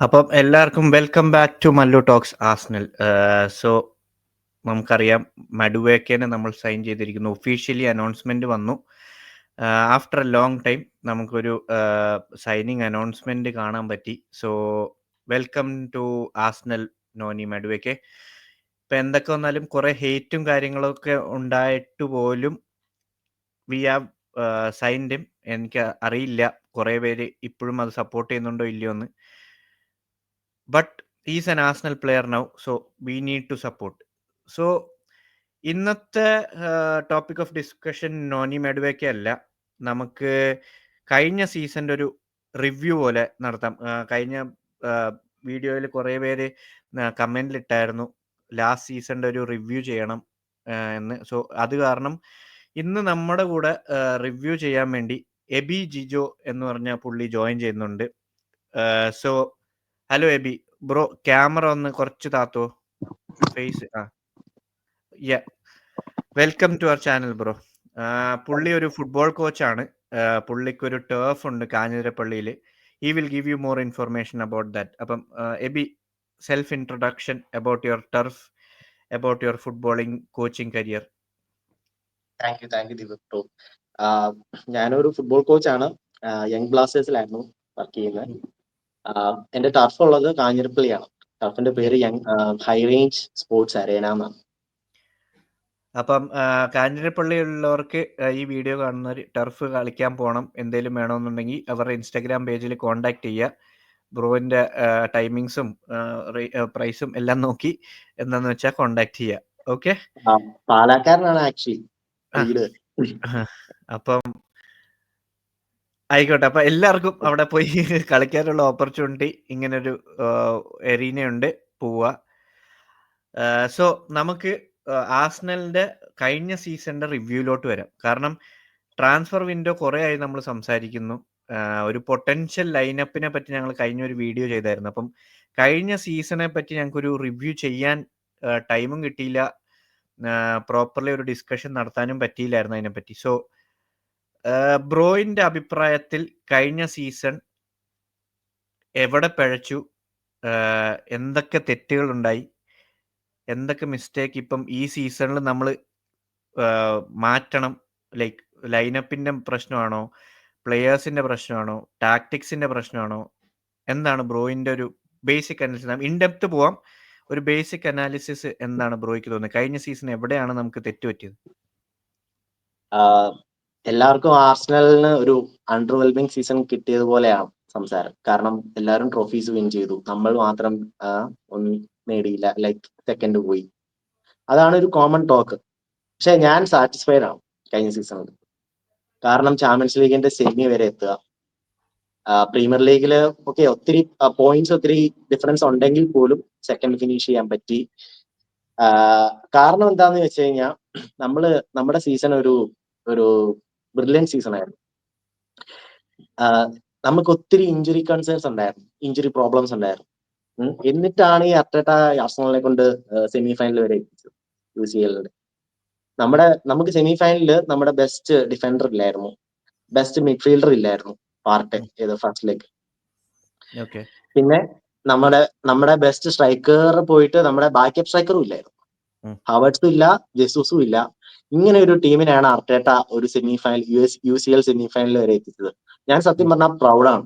അപ്പം എല്ലാവർക്കും welcome back to Mallu talks Arsenal. So നമുക്കറിയാം മഡുവേക്കേനെ നമ്മൾ സൈൻ ചെയ്തിരിക്കുന്നു. ഒഫീഷ്യലി അനൗൺസ്മെന്റ് വന്നു. ആഫ്റ്റർ എ ലോങ് ടൈം നമുക്കൊരു സൈനിങ് അനൗൺസ്മെന്റ് കാണാൻ പറ്റി. So welcome to Arsenal Noni Madueke. ഇപ്പം എന്തൊക്കെ വന്നാലും കുറെ ഹെയ്റ്റും കാര്യങ്ങളൊക്കെ ഉണ്ടായിട്ട് പോലും വി ഹാവ് സൈൻഡ് ഹിം. എനിക്ക് അറിയില്ല കുറെ പേര് ഇപ്പോഴും അത് സപ്പോർട്ട് ചെയ്യുന്നുണ്ടോ ഇല്ലയോ എന്ന്. But is an Arsenal player now, so we need to support. So ഇന്നത്തെ topic of discussion Noni Madueke അല്ല, നമുക്ക് കഴിഞ്ഞ സീസണിൻ്റെ ഒരു റിവ്യൂ പോലെ നടത്താം. കഴിഞ്ഞ വീഡിയോയിൽ കുറേ പേര് കമൻറ്റിലിട്ടായിരുന്നു ലാസ്റ്റ് സീസണിൻ്റെ ഒരു റിവ്യൂ ചെയ്യണം എന്ന്. സോ അത് കാരണം ഇന്ന് നമ്മുടെ കൂടെ റിവ്യൂ ചെയ്യാൻ വേണ്ടി എബി ജിജോ എന്ന് പറഞ്ഞ പുള്ളി ജോയിൻ ചെയ്യുന്നുണ്ട്. So hello Abi bro, camera ഒന്ന് കുറച്ച് താത്തോ, face. Welcome to our channel bro. പുള്ളി ഒരു ഫുട്ബോൾ കോച്ചാണ്. പുള്ളിക്കൊരു ടേഫ് ഉണ്ട് കാഞ്ഞിരപ്പള്ളിയിൽ. He will give you more information about that. അപ്പം Abi, self introduction about your turf, about your ഫുട്ബോളിംഗ് coaching career. Thank you Deepak bro. ഞാനൊരു ഫുട്ബോൾ കോച്ചാണ്. യങ് ബ്ലാസ്റ്റേഴ്സിലായിരുന്നു വർക്ക് ചെയ്യുന്നത്. എന്റെ ടർഫ് ഉള്ളത് കാഞ്ഞിരപ്പള്ളിയാണ്. ടർഫിന്റെ പേര് ഹൈ റേഞ്ച് സ്പോർട്സ് അരേന എന്നാണ്. അപ്പം കാഞ്ഞിരപ്പള്ളിയുള്ളവർക്ക് ഈ വീഡിയോ കാണുന്നവർ ടർഫ് കളിക്കാൻ പോകണം, എന്തെങ്കിലും വേണമെന്നുണ്ടെങ്കിൽ അവരുടെ ഇൻസ്റ്റാഗ്രാം പേജിൽ കോൺടാക്ട് ചെയ്യുക. ബ്രോയിൻ്റെ ടൈമിങ്സും പ്രൈസും എല്ലാം നോക്കി എന്താന്ന് വെച്ചാൽ കോൺടാക്ട് ചെയ്യുക. ഓക്കെ, പാലക്കാരനാണ് ആക്ച്വലി വീട്. അപ്പം ആയിക്കോട്ടെ. അപ്പം എല്ലാവർക്കും അവിടെ പോയി കളിക്കാനുള്ള ഓപ്പർച്യൂണിറ്റി ഇങ്ങനൊരു എറീനയുണ്ട്, പോവുക. സോ നമുക്ക് ആസ്നലിൻ്റെ കഴിഞ്ഞ സീസണിൻ്റെ റിവ്യൂലോട്ട് വരാം. കാരണം ട്രാൻസ്ഫർ വിൻഡോ കുറേ ആയി നമ്മൾ സംസാരിക്കുന്നു. ഒരു പൊട്ടൻഷ്യൽ ലൈനപ്പിനെ പറ്റി ഞങ്ങൾ കഴിഞ്ഞ ഒരു വീഡിയോ ചെയ്തായിരുന്നു. അപ്പം കഴിഞ്ഞ സീസണെ പറ്റി ഞങ്ങൾക്കൊരു റിവ്യൂ ചെയ്യാൻ ടൈമും കിട്ടിയില്ല, പ്രോപ്പർലി ഒരു ഡിസ്കഷൻ നടത്താനും പറ്റിയില്ലായിരുന്നു അതിനെപ്പറ്റി. സോ ബ്രോയിൻ്റെ അഭിപ്രായത്തിൽ കഴിഞ്ഞ സീസൺ എവിടെ പിഴച്ചു, എന്തൊക്കെ തെറ്റുകളുണ്ടായി, എന്തൊക്കെ മിസ്റ്റേക്ക് ഇപ്പം ഈ സീസണിൽ നമ്മൾ മാറ്റണം? ലൈക്ക് ലൈനപ്പിൻ്റെ പ്രശ്നമാണോ, പ്ലെയേഴ്സിൻ്റെ പ്രശ്നമാണോ, ടാക്ടിക്സിൻ്റെ പ്രശ്നമാണോ, എന്താണ് ബ്രോയിൻ്റെ ഒരു ബേസിക് അനാലിസിസ്? ഇൻഡെപ്ത് പോവാം. ഒരു ബേസിക് അനാലിസിസ് എന്താണ് ബ്രോയ്ക്ക് തോന്നുന്നത്? കഴിഞ്ഞ സീസൺ എവിടെയാണ് നമുക്ക് തെറ്റുപറ്റിയത്? എല്ലാവർക്കും ആർസണലിന് ഒരു അണ്ടർവെൽമിംഗ് സീസൺ കിട്ടിയതുപോലെയാണ് സംസാരം. കാരണം എല്ലാവരും ട്രോഫീസ് വിൻ ചെയ്തു, നമ്മൾ മാത്രം ഒന്നും നേടിയില്ല, ലൈക്ക് സെക്കൻഡ് പോയി. അതാണ് ഒരു കോമൺ ടോക്ക്. പക്ഷെ ഞാൻ സാറ്റിസ്ഫൈഡ് ആണ് കഴിഞ്ഞ സീസണിൽ. കാരണം ചാമ്പ്യൻസ് ലീഗിന്റെ സെമി വരെ എത്തുക, പ്രീമിയർ ലീഗില് ഒക്കെ ഒത്തിരി പോയിന്റ്സ്, ഒത്തിരി ഡിഫറൻസ് ഉണ്ടെങ്കിൽ പോലും സെക്കൻഡ് ഫിനിഷ് ചെയ്യാൻ പറ്റി. കാരണം എന്താന്ന് വെച്ച് കഴിഞ്ഞാൽ നമ്മുടെ സീസൺ ഒരു ബ്രില്യൻ സീസൺ ആയിരുന്നു. നമുക്ക് ഒത്തിരി ഇഞ്ചുറി കൺസേൺസ് ഉണ്ടായിരുന്നു, ഇഞ്ചുറി പ്രോബ്ലംസ് ഉണ്ടായിരുന്നു. എന്നിട്ടാണ് ഈ അർട്ടേറ്റ ആർസണലിനെ കൊണ്ട് സെമി ഫൈനൽ വരെ എത്തിച്ചത് UCL. നമുക്ക് സെമി ഫൈനലിൽ നമ്മുടെ ബെസ്റ്റ് ഡിഫൻഡർ ഇല്ലായിരുന്നു, ബെസ്റ്റ് മിഡ്ഫീൽഡർ ഇല്ലായിരുന്നു, പാർട്ടെ ഫസ്റ്റ് ലെഗ്. പിന്നെ നമ്മുടെ ബെസ്റ്റ് സ്ട്രൈക്കർ പോയിട്ട് നമ്മുടെ ബാക്കപ്പ് സ്ട്രൈക്കറും ഇല്ലായിരുന്നു. ഹവേർട്സും ഇല്ല, ജെസൂസും ഇല്ല. ഇങ്ങനെ ഒരു ടീമിനെയാണ് അർട്ടേറ്റ ഒരു semi final, UCL semi final വരെ എത്തിച്ചത്. ഞാൻ സത്യം പറഞ്ഞാൽ പ്രൗഡാണ്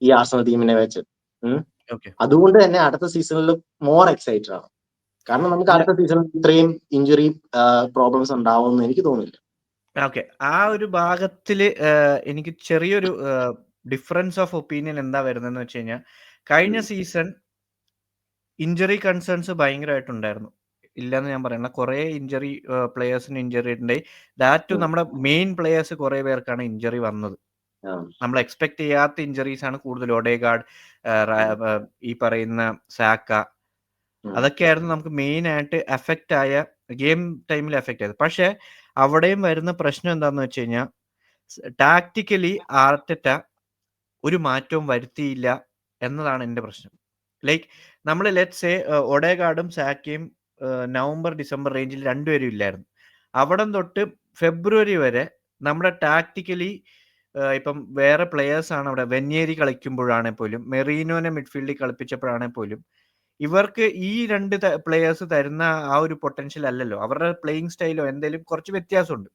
ഈ ആർസണൽ ടീമിനെ വെച്ച്. അതുകൊണ്ട് തന്നെ അടുത്ത സീസണിൽ മോർ എക്സൈറ്റഡ് ആണ്. കാരണം നമുക്ക് അടുത്ത സീസണിൽ ഇത്രയും ഇഞ്ചുറി പ്രോബ്ലംസ് ഉണ്ടാവുമെന്ന് എനിക്ക് തോന്നുന്നില്ല. ഓക്കെ, ആ ഒരു ഭാഗത്തിൽ എനിക്ക് ചെറിയൊരു ഡിഫറൻസ് ഓഫ് ഒപ്പീനിയൻ എന്താ വരുന്നതെന്ന് വെച്ച് കഴിഞ്ഞാൽ, കഴിഞ്ഞ സീസൺ ഇഞ്ചറി കൺസേൺസ് ഭയങ്കരമായിട്ടുണ്ടായിരുന്നു. ഇല്ലെന്ന് ഞാൻ പറയണ, കുറേ ഇഞ്ചറി, പ്ലെയേഴ്സിന് ഇഞ്ചറി ഉണ്ടായി. ദാറ്റ് നമ്മുടെ മെയിൻ പ്ലെയേഴ്സ് കുറേ പേർക്കാണ് ഇഞ്ചറി വന്നത്. നമ്മൾ എക്സ്പെക്ട് ചെയ്യാത്ത ഇഞ്ചറീസ് ആണ് കൂടുതൽ. ഒഡേഗാർഡ്, ഈ പറയുന്ന സാക്ക, അതൊക്കെയായിരുന്നു നമുക്ക് മെയിൻ ആയിട്ട് എഫക്റ്റ് ആയ, ഗെയിം ടൈമിൽ എഫക്റ്റ് ആയത്. പക്ഷെ അവിടെയും വരുന്ന പ്രശ്നം എന്താണെന്ന് വെച്ച് കഴിഞ്ഞാൽ, ടാക്ടിക്കലി ആർട്ടറ്റ ഒരു മാറ്റവും വരുത്തിയില്ല എന്നതാണ് എൻ്റെ പ്രശ്നം. ലൈക്ക് നമ്മൾ ലെറ്റ്സ് സേ ഒഡേഗാർഡും സാക്കയും നവംബർ ഡിസംബർ റേഞ്ചിൽ രണ്ടുപേരും ഇല്ലായിരുന്നു. അവിടം തൊട്ട് ഫെബ്രുവരി വരെ നമ്മുടെ ടാക്ടിക്കലി ഇപ്പം വേറെ പ്ലെയേഴ്സ് ആണ് അവിടെ വെന്യേരി കളിക്കുമ്പോഴാണെങ്കിൽ പോലും മെറീനോനെ മിഡ്ഫീൽഡിൽ കളിപ്പിച്ചപ്പോഴാണെങ്കിൽ പോലും ഇവർക്ക് ഈ 2 പ്ലെയേഴ്സ് തരുന്ന ആ ഒരു പൊട്ടൻഷ്യൽ അല്ലല്ലോ. അവരുടെ പ്ലേയിങ് സ്റ്റൈലോ എന്തെങ്കിലും കുറച്ച് വ്യത്യാസമുണ്ട്.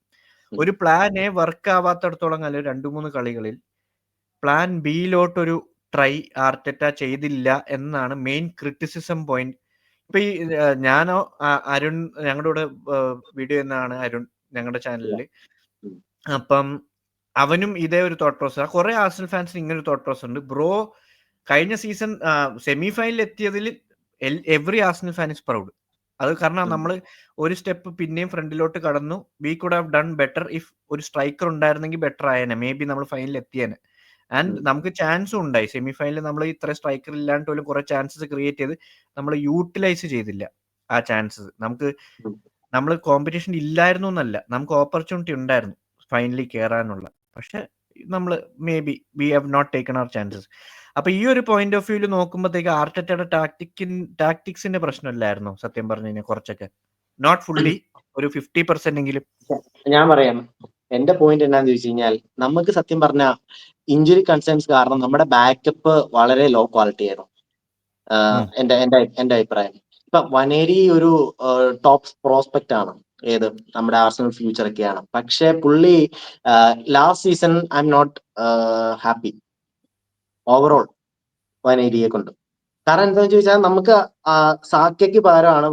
ഒരു പ്ലാൻ എ വർക്ക് ആവാത്തടത്തോളം കാലം 2-3 കളികളിൽ പ്ലാൻ ബിയിലോട്ടൊരു ട്രൈ ആർട്ടറ്റ ചെയ്തില്ല എന്നാണ് മെയിൻ ക്രിറ്റിസിസം പോയിന്റ്. ഇപ്പൊ ഈ ഞാനോ അരുൺ ഞങ്ങളുടെ കൂടെ വീഡിയോ എന്നാണ് അരുൺ ഞങ്ങളുടെ ചാനലിൽ. അപ്പം അവനും ഇതേ ഒരു തോട്ട് പ്രോസസ്. കുറെ ആർസണൽ ഫാൻസിന് ഇങ്ങനെ ഒരു തോട്ട് പ്രോസസ് ഉണ്ട്. ബ്രോ കഴിഞ്ഞ സീസൺ സെമി ഫൈനലിൽ എത്തിയതിൽ every Arsenal fan is proud. അത് കാരണം നമ്മൾ ഒരു സ്റ്റെപ്പ് പിന്നെയും ഫ്രണ്ടിലോട്ട് കടന്നു. We could have done better if ഒരു സ്ട്രൈക്കർ ഉണ്ടായിരുന്നെങ്കിൽ ബെറ്റർ ആയേനെ. മേ ബി നമ്മൾ ഫൈനലിൽ എത്തിയേനെ. ആൻഡ് നമുക്ക് ചാൻസും ഉണ്ടായി. സെമി ഫൈനലിൽ നമ്മൾ ഇത്ര സ്ട്രൈക്കർ ഇല്ലാണ്ട് പോലും കുറെ ചാൻസസ് ക്രിയേറ്റ് ചെയ്ത് നമ്മൾ യൂട്ടിലൈസ് ചെയ്തില്ല ആ ചാൻസസ്. നമ്മൾ കോമ്പറ്റീഷൻ ഇല്ലായിരുന്നു എന്നല്ല, നമുക്ക് ഓപ്പർച്യൂണിറ്റി ഉണ്ടായിരുന്നു ഫൈനലിൽ കയറാനുള്ള. പക്ഷെ നമ്മൾ maybe we have not taken our chances. അപ്പൊ ഈ ഒരു പോയിന്റ് ഓഫ് വ്യൂല് നോക്കുമ്പോഴത്തേക്ക് ആർട്ടറ്റയുടെ ടാക്ടിക്സിന്റെ പ്രശ്നമില്ലായിരുന്നു സത്യം പറഞ്ഞു കഴിഞ്ഞാൽ. കുറച്ചൊക്കെ, നോട്ട് ഫുള്ളി, ഒരു 50% എങ്കിലും. ഞാൻ പറയാം എന്റെ പോയിന്റ് എന്നാന്ന് ചോദിച്ചു കഴിഞ്ഞാൽ, നമുക്ക് സത്യം പറഞ്ഞ ഇഞ്ചുറി കൺസേൺസ് കാരണം നമ്മുടെ ബാക്കപ്പ് വളരെ ലോ ക്വാളിറ്റി ആയിരുന്നു. എന്റെ അഭിപ്രായം. ഇപ്പൊ വനേരി ഒരു ടോപ്പ് പ്രോസ്പെക്ട് ആണ്, ഏത് നമ്മുടെ ആർസണൽ ഫ്യൂച്ചർ ഒക്കെയാണ്. പക്ഷെ പുള്ളി last season I M not happy overall വനേരിയെ കൊണ്ട്. കാരണം എന്താണെന്ന് ചോദിച്ചാൽ, നമുക്ക് സാക്കയ്ക്ക് പകരമാണ്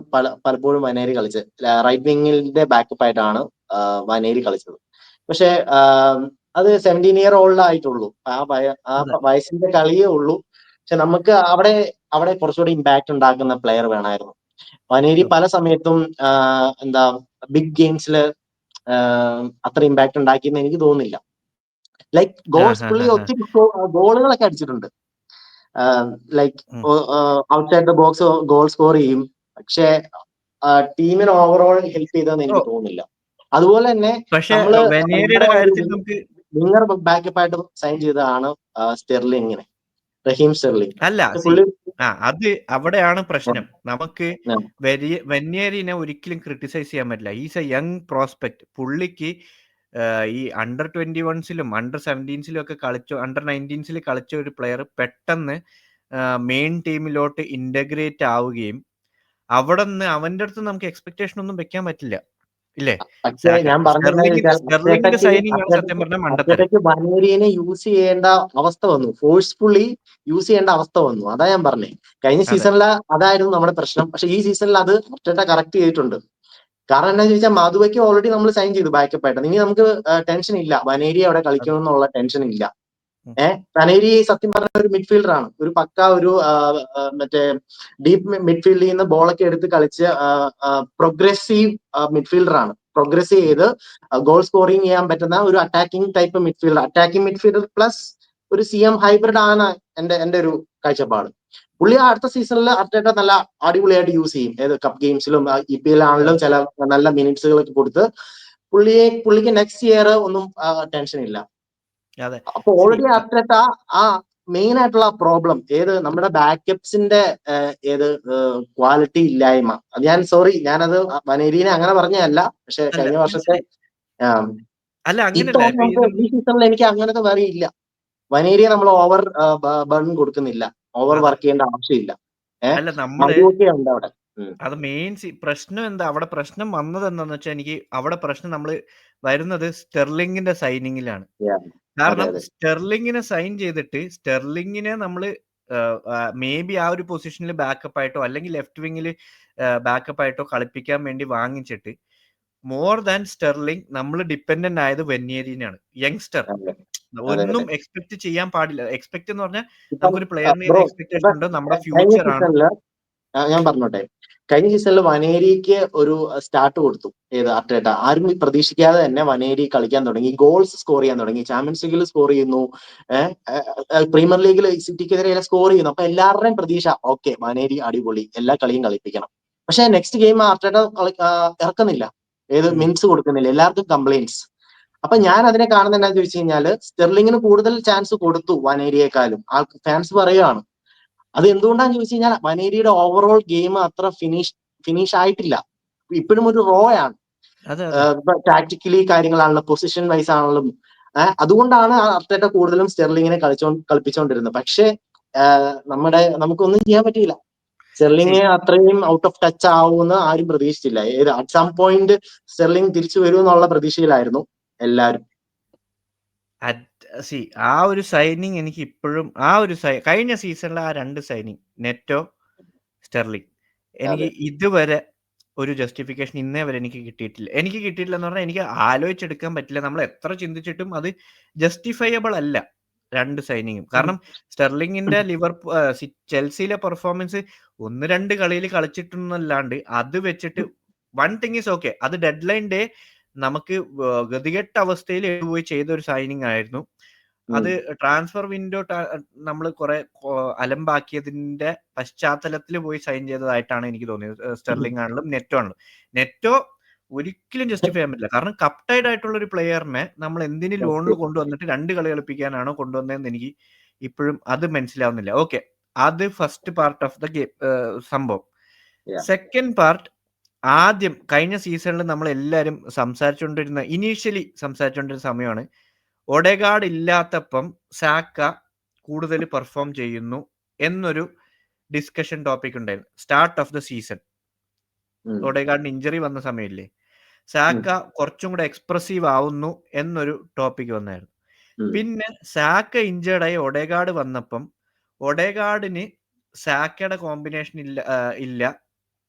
പലപ്പോഴും വനേരി കളിച്ചത്. റൈറ്റ് വിങ്ങിന്റെ ബാക്കപ്പ് ആയിട്ടാണ് വനേരി കളിച്ചത്. പക്ഷെ അത് 17 ഇയർ ഓൾഡ് ആയിട്ടുള്ളൂ. ആ വയസ്സിന്റെ കളിയേ ഉള്ളൂ. പക്ഷെ നമുക്ക് അവിടെ കുറച്ചുകൂടി ഇമ്പാക്ട് ഉണ്ടാക്കുന്ന പ്ലെയർ വേണമായിരുന്നു. വനേരി പല സമയത്തും എന്താ ബിഗ് ഗെയിംസിൽ അത്ര ഇമ്പാക്ട് ഉണ്ടാക്കിയെന്ന് എനിക്ക് തോന്നുന്നില്ല. ലൈക്ക് ഗോൾസ്, പുള്ളി ഒത്തിരി ഗോളുകളൊക്കെ അടിച്ചിട്ടുണ്ട്. Like outside the box goal score ചെയ്യും. പക്ഷെ ടീമിന് ഓവറോൾ ഹെൽപ്പ് ചെയ്തെന്ന് എനിക്ക് തോന്നുന്നില്ല. അതുപോലെ തന്നെ നമ്മള് വിങ്ങർ ബാക്കപ്പ് ആയിട്ട് സൈൻ ചെയ്തതാണ് സ്റ്റെർലിങ്ങിനെ, റഹീം സ്റ്റെർലിംഗ്. അല്ല, അത് അവിടെയാണ് പ്രശ്നം. നമുക്ക് വെന്യേരിനെ ഒരിക്കലും ക്രിട്ടിസൈസ് ചെയ്യാൻ പറ്റില്ല. Is A young prospect. പുള്ളിക്ക് ഈ അണ്ടർ 21-സിലും അണ്ടർ 17-സിലും ഒക്കെ കളിച്ചു, അണ്ടർ 19-സിൽ കളിച്ച ഒരു പ്ലെയർ പെട്ടെന്ന് മെയിൻ ടീമിലോട്ട് ഇന്റഗ്രേറ്റ് ആവുകയും അവിടെ നിന്ന് അവന്റെ അടുത്ത് നമുക്ക് എക്സ്പെക്ടേഷൻ ഒന്നും വെക്കാൻ പറ്റില്ല, ഇല്ലേ? ഞാൻ പറഞ്ഞിട്ടുണ്ടെങ്കിൽ വനേരിയെ യൂസ് ചെയ്യേണ്ട അവസ്ഥ വന്നു, ഫോഴ്സ്ഫുള്ളി യൂസ് ചെയ്യേണ്ട അവസ്ഥ വന്നു. അതാ ഞാൻ പറഞ്ഞേ. കഴിഞ്ഞ സീസണിൽ അതായിരുന്നു നമ്മുടെ പ്രശ്നം. പക്ഷെ ഈ സീസണിൽ അത് കറക്റ്റ് ചെയ്തിട്ടുണ്ട്. കാരണം എന്താ ചോദിച്ചാൽ, മാധുവയ്ക്ക് ഓൾറെഡി നമ്മൾ സൈൻ ചെയ്തു ബാക്കപ്പ് ആയിട്ട്. ഇനി നമുക്ക് ടെൻഷൻ ഇല്ല, വനേരി അവിടെ കളിക്കണമെന്നുള്ള ടെൻഷൻ ഇല്ല. വനേരി സത്യം പറഞ്ഞ ഒരു മിഡ്ഫീൽഡർ ആണ്. ഒരു പക്ക ഒരു മറ്റേ ഡീപ്പ് മിഡ്ഫീൽഡിൽ നിന്ന് ബോളൊക്കെ എടുത്ത് കളിച്ച് പ്രോഗ്രസീവ് മിഡ്ഫീൽഡർ ആണ്. പ്രോഗ്രസ് ചെയ്ത് ഗോൾ സ്കോറിങ് ചെയ്യാൻ പറ്റുന്ന ഒരു attacking type midfielder. Attacking midfielder plus ഒരു CM ഹൈബ്രിഡ് ആണ് എന്റെ ഒരു കാഴ്ചപ്പാട്. പുള്ളി അടുത്ത സീസണിൽ അർട്ടേറ്റ നല്ല അടിപൊളിയായിട്ട് യൂസ് ചെയ്യും. ഏത് കപ്പ് ഗെയിംസിലും EPL ആണെങ്കിലും ചില നല്ല മിനിറ്റ്സുകളൊക്കെ കൊടുത്ത് പുള്ളിക്ക് നെക്സ്റ്റ് ഇയർ ഒന്നും ടെൻഷൻ ഇല്ല. അപ്പൊ ഓൾറെഡി അർട്ടേറ്റ ആ മെയിൻ ആയിട്ടുള്ള പ്രോബ്ലം നമ്മുടെ ബാക്കപ്സിന്റെ ക്വാളിറ്റി ഇല്ലായ്മ. ഞാനത് വനേരിനെ അങ്ങനെ പറഞ്ഞതല്ല. പക്ഷെ കഴിഞ്ഞ വർഷത്തെ ഈ സീസണിൽ എനിക്ക് അങ്ങനത്തെ വരിയില്ല. വനേരിയെ നമ്മൾ ഓവർ ബേൺ കൊടുക്കുന്നില്ല, ഓവർ വർക്ക് ചെയ്യേണ്ട ആവശ്യമില്ല. ഉണ്ട് അവിടെ. അത് മെയിൻ പ്രശ്നം എന്താ അവിടെ പ്രശ്നം വന്നത് എന്താന്ന് വെച്ചാൽ, എനിക്ക് അവിടെ പ്രശ്നം നമ്മൾ വരുന്നത് സ്റ്റെർലിങ്ങിന്റെ സൈനിങ്ങിലാണ്. കാരണം സ്റ്റെർലിങ്ങിനെ സൈൻ ചെയ്തിട്ട് സ്റ്റെർലിങ്ങിനെ നമ്മൾ മേ ബി ആ ഒരു പൊസിഷനിൽ ബാക്കപ്പ് ആയിട്ടോ അല്ലെങ്കിൽ ലെഫ്റ്റ് വിങ്ങിൽ ബാക്കപ്പ് ആയിട്ടോ കളിപ്പിക്കാൻ വേണ്ടി വാങ്ങിച്ചിട്ട് മോർ ദാൻ സ്റ്റെർലിംഗ് നമ്മൾ ഡിപ്പെൻഡന്റ് ആയത് വെന്യേരിനാണ്. യങ്സ്റ്റർ, ഒന്നും എക്സ്പെക്ട് ചെയ്യാൻ പാടില്ല. എക്സ്പെക്ട് എന്ന് പറഞ്ഞാൽ നമുക്കൊരു പ്ലെയറിന് എക്സ്പെക്ടേഷൻ ഉണ്ട്, നമ്മുടെ ഫ്യൂച്ചർ ആണ്. ഞാൻ പറഞ്ഞോട്ടെ, കഴിഞ്ഞ സീസണിൽ വനേരിക്ക് ഒരു സ്റ്റാർട്ട് കൊടുത്തു അർട്ടേറ്റ. ആരും പ്രതീക്ഷിക്കാതെ തന്നെ വനേരി കളിക്കാൻ തുടങ്ങി, ഗോൾസ് സ്കോർ ചെയ്യാൻ തുടങ്ങി. ചാമ്പ്യൻസ് ലീഗിൽ സ്കോർ ചെയ്യുന്നു, പ്രീമിയർ ലീഗിൽ സിറ്റിക്കെതിരെ സ്കോർ ചെയ്യുന്നു. അപ്പൊ എല്ലാവരുടെയും പ്രതീക്ഷ ഓക്കെ, വനേരി അടിപൊളി, എല്ലാ കളിയും കളിപ്പിക്കണം. പക്ഷെ നെക്സ്റ്റ് ഗെയിം അർട്ടേറ്റ ഇറക്കുന്നില്ല, മിനിറ്റ്സ് കൊടുക്കുന്നില്ല, എല്ലാവർക്കും കംപ്ലൈന്റ്സ്. അപ്പൊ ഞാൻ അതിനെ കാണുന്ന എന്താണെന്ന് ചോദിച്ചു കഴിഞ്ഞാൽ, സ്റ്റെർലിങ്ങിന് കൂടുതൽ ചാൻസ് കൊടുത്തു വനേരിയേക്കാളും. ഫാൻസ് പറയുകയാണ്. അത് എന്തുകൊണ്ടാന്ന് ചോദിച്ചു കഴിഞ്ഞാൽ, വനേരിയുടെ ഓവറോൾ ഗെയിം അത്ര ഫിനിഷ് ആയിട്ടില്ല. ഇപ്പോഴും ഒരു റോ ആണ്. ടാക്ടിക്കലി കാര്യങ്ങളാണല്ലോ, പൊസിഷൻ വൈസ് ആണെങ്കിലും അതുകൊണ്ടാണ് അർട്ടേറ്റ കൂടുതലും സ്റ്റെർലിങ്ങിനെ കളിപ്പിച്ചുകൊണ്ടിരുന്നത്. പക്ഷേ നമുക്കൊന്നും ചെയ്യാൻ പറ്റിയില്ല. സ്റ്റെർലിംഗ് അത്രയും ഔട്ട് ഓഫ് ടച്ച് ആവുമെന്ന് ആരും പ്രതീക്ഷിച്ചില്ല. അറ്റ് സം പോയിന്റ് സ്റ്റെർലിംഗ് തിരിച്ചു വരും എന്നുള്ള പ്രതീക്ഷയിലായിരുന്നു എല്ലാവരും. ആ ഒരു സൈനിങ് എനിക്ക് ഇപ്പോഴും കഴിഞ്ഞ സീസണിലെ ആ 2 സൈനിങ് നെറ്റോ, സ്റ്റെർലിംഗ് എനിക്ക് ഇതുവരെ ഒരു ജസ്റ്റിഫിക്കേഷൻ ഇന്നേ വരെ എനിക്ക് കിട്ടിയിട്ടില്ല. എന്ന് പറഞ്ഞാൽ എനിക്ക് ആലോചിച്ചെടുക്കാൻ പറ്റില്ല. നമ്മൾ എത്ര ചിന്തിച്ചിട്ടും അത് ജസ്റ്റിഫയബിൾ അല്ല 2 സൈനിങ്ങും. കാരണം സ്റ്റെർലിങ്ങിന്റെ ചെൽസിയിലെ പെർഫോമൻസ് 1-2 കളിയിൽ കളിച്ചിട്ടൊന്നല്ലാണ്ട് അത് വെച്ചിട്ട് വൺ തിങ് ഈസ് ഓക്കെ, അത് ഡെഡ് ലൈൻ ഡേ നമുക്ക് ഗതികെട്ട അവസ്ഥയിൽ പോയി ചെയ്ത ഒരു സൈനിങ് ആയിരുന്നു. അത് ട്രാൻസ്ഫർ വിൻഡോ നമ്മൾ കുറെ അലമ്പാക്കിയതിന്റെ പശ്ചാത്തലത്തിൽ പോയി സൈൻ ചെയ്തതായിട്ടാണ് എനിക്ക് തോന്നിയത്. സ്റ്റെർലിംഗ് ആണെങ്കിലും നെറ്റോ ഒരിക്കലും ജസ്റ്റിഫൈ ചെയ്യാൻ പറ്റില്ല. കാരണം കപ്റ്റൈഡ് ആയിട്ടുള്ള ഒരു പ്ലെയറിനെ നമ്മൾ എന്തിന് ലോണിൽ കൊണ്ടുവന്നിട്ട് 2 കളി കളിപ്പിക്കാനാണോ കൊണ്ടുവന്നതെന്ന് എനിക്ക് ഇപ്പോഴും അത് മനസ്സിലാവുന്നില്ല. ഓക്കെ, അത് first part of the game സംഭവം. സെക്കൻഡ് പാർട്ട്, ആദ്യം കഴിഞ്ഞ സീസണിൽ നമ്മൾ എല്ലാവരും ഇനീഷ്യലി സംസാരിച്ചുകൊണ്ടിരുന്ന സമയമാണ് ഒഡെഗാർഡ് ഇല്ലാത്തപ്പം സാക്ക കൂടുതൽ പെർഫോം ചെയ്യുന്നു എന്നൊരു ഡിസ്കഷൻ ടോപ്പിക് ഉണ്ടായിരുന്നു സ്റ്റാർട്ട് ഓഫ് ദ സീസൺ. ഒഡെഗാർഡിന് ഇഞ്ചറി വന്ന സമയമില്ലേ, സാക്ക കുറച്ചും കൂടെ എക്സ്പ്രസീവ് ആവുന്നു എന്നൊരു ടോപ്പിക് വന്നായിരുന്നു. പിന്നെ സാക്ക ഇഞ്ചേർഡായി ഒഡെഗാർഡ് വന്നപ്പം ഒഡെഗാർഡിന് സാക്കയുടെ കോമ്പിനേഷൻ ഇല്ല,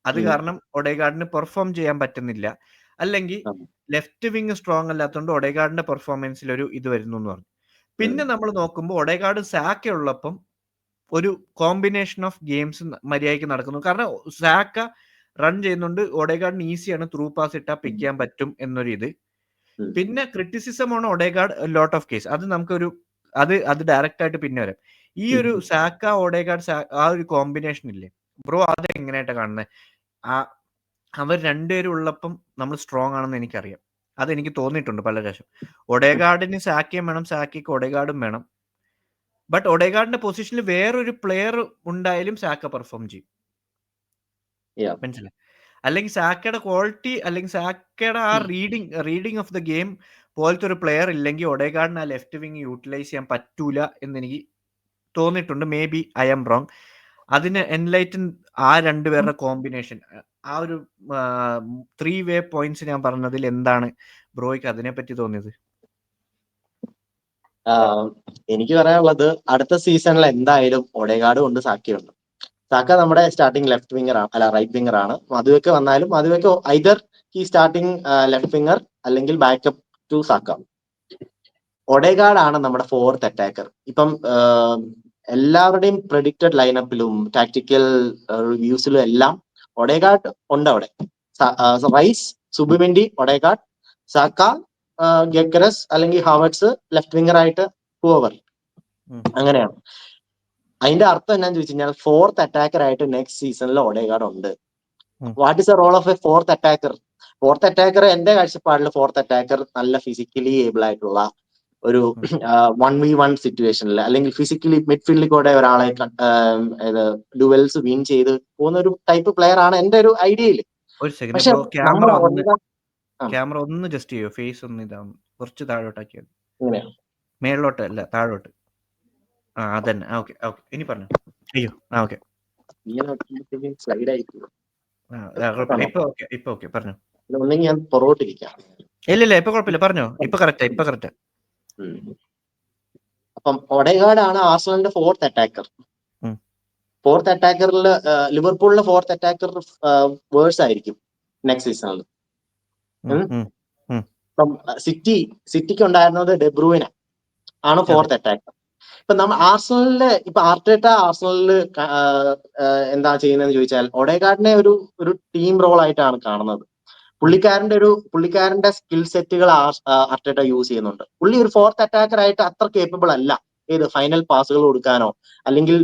അത് കാരണം ഒഡെഗാർഡിന് പെർഫോം ചെയ്യാൻ പറ്റുന്നില്ല, അല്ലെങ്കിൽ ലെഫ്റ്റ് വിങ് സ്ട്രോങ് അല്ലാത്തതുകൊണ്ട് ഒഡെഗാർഡിന്റെ പെർഫോമൻസിൽ ഒരു ഇത് വരുന്നു എന്ന് പറഞ്ഞു. പിന്നെ നമ്മൾ നോക്കുമ്പോൾ ഒഡെഗാർഡ് സാക്ക ഉള്ളപ്പം ഒരു കോമ്പിനേഷൻ ഓഫ് ഗെയിംസ് മര്യാദയ്ക്ക് നടക്കുന്നു. കാരണം സാക്ക റൺ ചെയ്യുന്നുണ്ട്, ഒഡെഗാർഡിന് ഈസിയാണ് ത്രൂ പാസ് ഇട്ടാൽ പിക്ക് ചെയ്യാൻ പറ്റും എന്നൊരു ഇത്. പിന്നെ ക്രിറ്റിസിസം ആണ് ഒഡെഗാർഡ് ലോട്ട് ഓഫ് കേസ്, അത് നമുക്കൊരു അത് ഡയറക്റ്റ് ആയിട്ട് പിന്നെ വരാം. ഈ ഒരു സാക്ക ഒഡെഗാർഡ് ആ ഒരു കോമ്പിനേഷൻ ഇല്ലേ ബ്രോ, അത് എങ്ങനെയായിട്ടാണ് കാണുന്നത്? അവർ രണ്ടുപേരും ഉള്ളപ്പം നമ്മൾ സ്ട്രോങ് ആണെന്ന് എനിക്കറിയാം, അതെനിക്ക് തോന്നിയിട്ടുണ്ട് പല പ്രാവശ്യം. ഒഡെഗാർഡിന് സാക്കയും വേണം, സാക്കയ്ക്ക് ഒഡെഗാർഡും വേണം. ബട്ട് ഒഡെഗാർഡിന്റെ പൊസിഷനിൽ വേറൊരു പ്ലെയർ ഉണ്ടായാലും സാക്ക പെർഫോം ചെയ്യും, മനസ്സിലായി? അല്ലെങ്കിൽ സാക്കയുടെ ക്വാളിറ്റി അല്ലെങ്കിൽ സാക്കയുടെ ആ റീഡിങ് ഓഫ് ദ ഗെയിം പോലത്തെ ഒരു പ്ലെയർ ഇല്ലെങ്കിൽ ഒഡെഗാർഡിന് ആ ലെഫ്റ്റ് വിങ് യൂട്ടിലൈസ് ചെയ്യാൻ പറ്റൂല എന്ന് എനിക്ക് തോന്നിയിട്ടുണ്ട്. Maybe I am wrong. അതിന് എൻലൈറ്റൻ ആ രണ്ടുപേരുടെ കോമ്പിനേഷൻ, ആ ഒരു 3 വേ പോയിന്റ്സ് ഞാൻ പറഞ്ഞതിൽ എന്താണ് ബ്രോയ്ക്ക് അതിനെപ്പറ്റി തോന്നിയത്? എനിക്ക് പറയാനുള്ളത്, അടുത്ത സീസണിൽ എന്തായാലും ഒഡെഗാർഡും ഉണ്ട്, സാക്കയുണ്ട്. സാക്ക നമ്മുടെ സ്റ്റാർട്ടിംഗ് ലെഫ്റ്റ് വിങ്ങർ ആണ്, അല്ല റൈറ്റ് വിങ്ങർ ആണ്. മധുവെക്ക് വന്നാലും മധുവെക്ക് ഐദർ ഈ സ്റ്റാർട്ടിംഗ് ലെഫ്റ്റ് വിങ്ങർ അല്ലെങ്കിൽ ബാക്കപ്പ് ടു സാക്ക. ഒഡെഗാർഡ് ആണ് നമ്മുടെ ഫോർത്ത് അറ്റാക്കർ. ഇപ്പം എല്ലാവരുടെയും പ്രഡിക്റ്റഡ് ലൈനപ്പിലും ടാക്ടിക്കൽ റിവ്യൂസിലും എല്ലാം ഒഡെഗാർഡ് ഉണ്ട് അവിടെ. Rice, Zubimendi, Odegaard, Saka, Gyokeres അല്ലെങ്കിൽ ഹാവർട്സ് ലെഫ്റ്റ് വിങ്ങർ ആയിട്ട് ഹൂവർ, അങ്ങനെയാണ്. അതിന്റെ അർത്ഥം എന്നാന്ന് ചോദിച്ചു കഴിഞ്ഞാൽ ഫോർത്ത് അറ്റാക്കർ ആയിട്ട് നെക്സ്റ്റ് സീസണിൽ ഒഡെഗാർഡ് ഉണ്ട്. What is the role of a fourth attacker? Fourth attacker എന്റെ കാഴ്ചപ്പാടിൽ ഫോർത്ത് അറ്റാക്കർ നല്ല ഫിസിക്കലി ഏബിൾ ആയിട്ടുള്ള ഒരു 1v1 സിറ്റുവേഷനിൽ അല്ലെങ്കിൽ ഫിസിക്കലി മിഡ്ഫീൽഡിൽ കൂടെ ഒരാളെ ഡുവൽസ് വിൻ ചെയ്ത് പോകുന്ന ഒരു ടൈപ്പ് പ്ലെയർ ആണ് എന്റെ ഒരു ഐഡിയയിൽ. പക്ഷെ ക്യാമറ ഒന്ന് ജസ്റ്റ് ചെയ്യോ, ഫേസ് ഒന്ന് ഇതാവും, കുറച്ച് താഴോട്ടാക്കിയത്. ഇങ്ങനെയാ, മേളിലോട്ട് അല്ല താഴോട്ട്. അതന്നെ. ഓക്കെ ഓക്കെ, ഇനി പറഞ്ഞു. അയ്യോ ഓക്കെ, സ്ലൈഡ് ആയിരിക്കും. ഇപ്പൊ ഓക്കെ പറഞ്ഞു. ഒന്നെങ്കിൽ ഞാൻ പുറകോട്ടിരിക്കാം. ഇല്ല ഇപ്പൊ കുഴപ്പമില്ല, പറഞ്ഞോ. ഇപ്പൊ കറക്റ്റ്. അപ്പം ഒഡെഗാർഡ് ആണ് ആർസണലിന്റെ ഫോർത്ത് അറ്റാക്കർ. ഫോർത്ത് അറ്റാക്കറിൽ ലിവർപൂളിന്റെ ഫോർത്ത് അറ്റാക്കർ വേഴ്സ് ആയിരിക്കും നെക്സ്റ്റ് സീസണിൽ. ഇപ്പം സിറ്റിക്ക് ഉണ്ടായിരുന്നത് ഡെബ്രൂയിന ആണ് ഫോർത്ത് അറ്റാക്കർ. ഇപ്പൊ നമ്മൾ ഇപ്പൊ ആർസണലില് എന്താ ചെയ്യുന്നതെന്ന് ചോദിച്ചാൽ ഒഡെഗാർഡിനെ ഒരു ടീം റോൾ ആയിട്ടാണ് കാണുന്നത്. പുള്ളിക്കാരന്റെ സ്കിൽ സെറ്റുകൾ ആർട്ടേറ്റ യൂസ് ചെയ്യുന്നുണ്ട്. പുള്ളി ഒരു ഫോർത്ത് അറ്റാക്കർ ആയിട്ട് അത്ര കേപ്പബിൾ അല്ല. ഫൈനൽ പാസുകൾ കൊടുക്കാനോ അല്ലെങ്കിൽ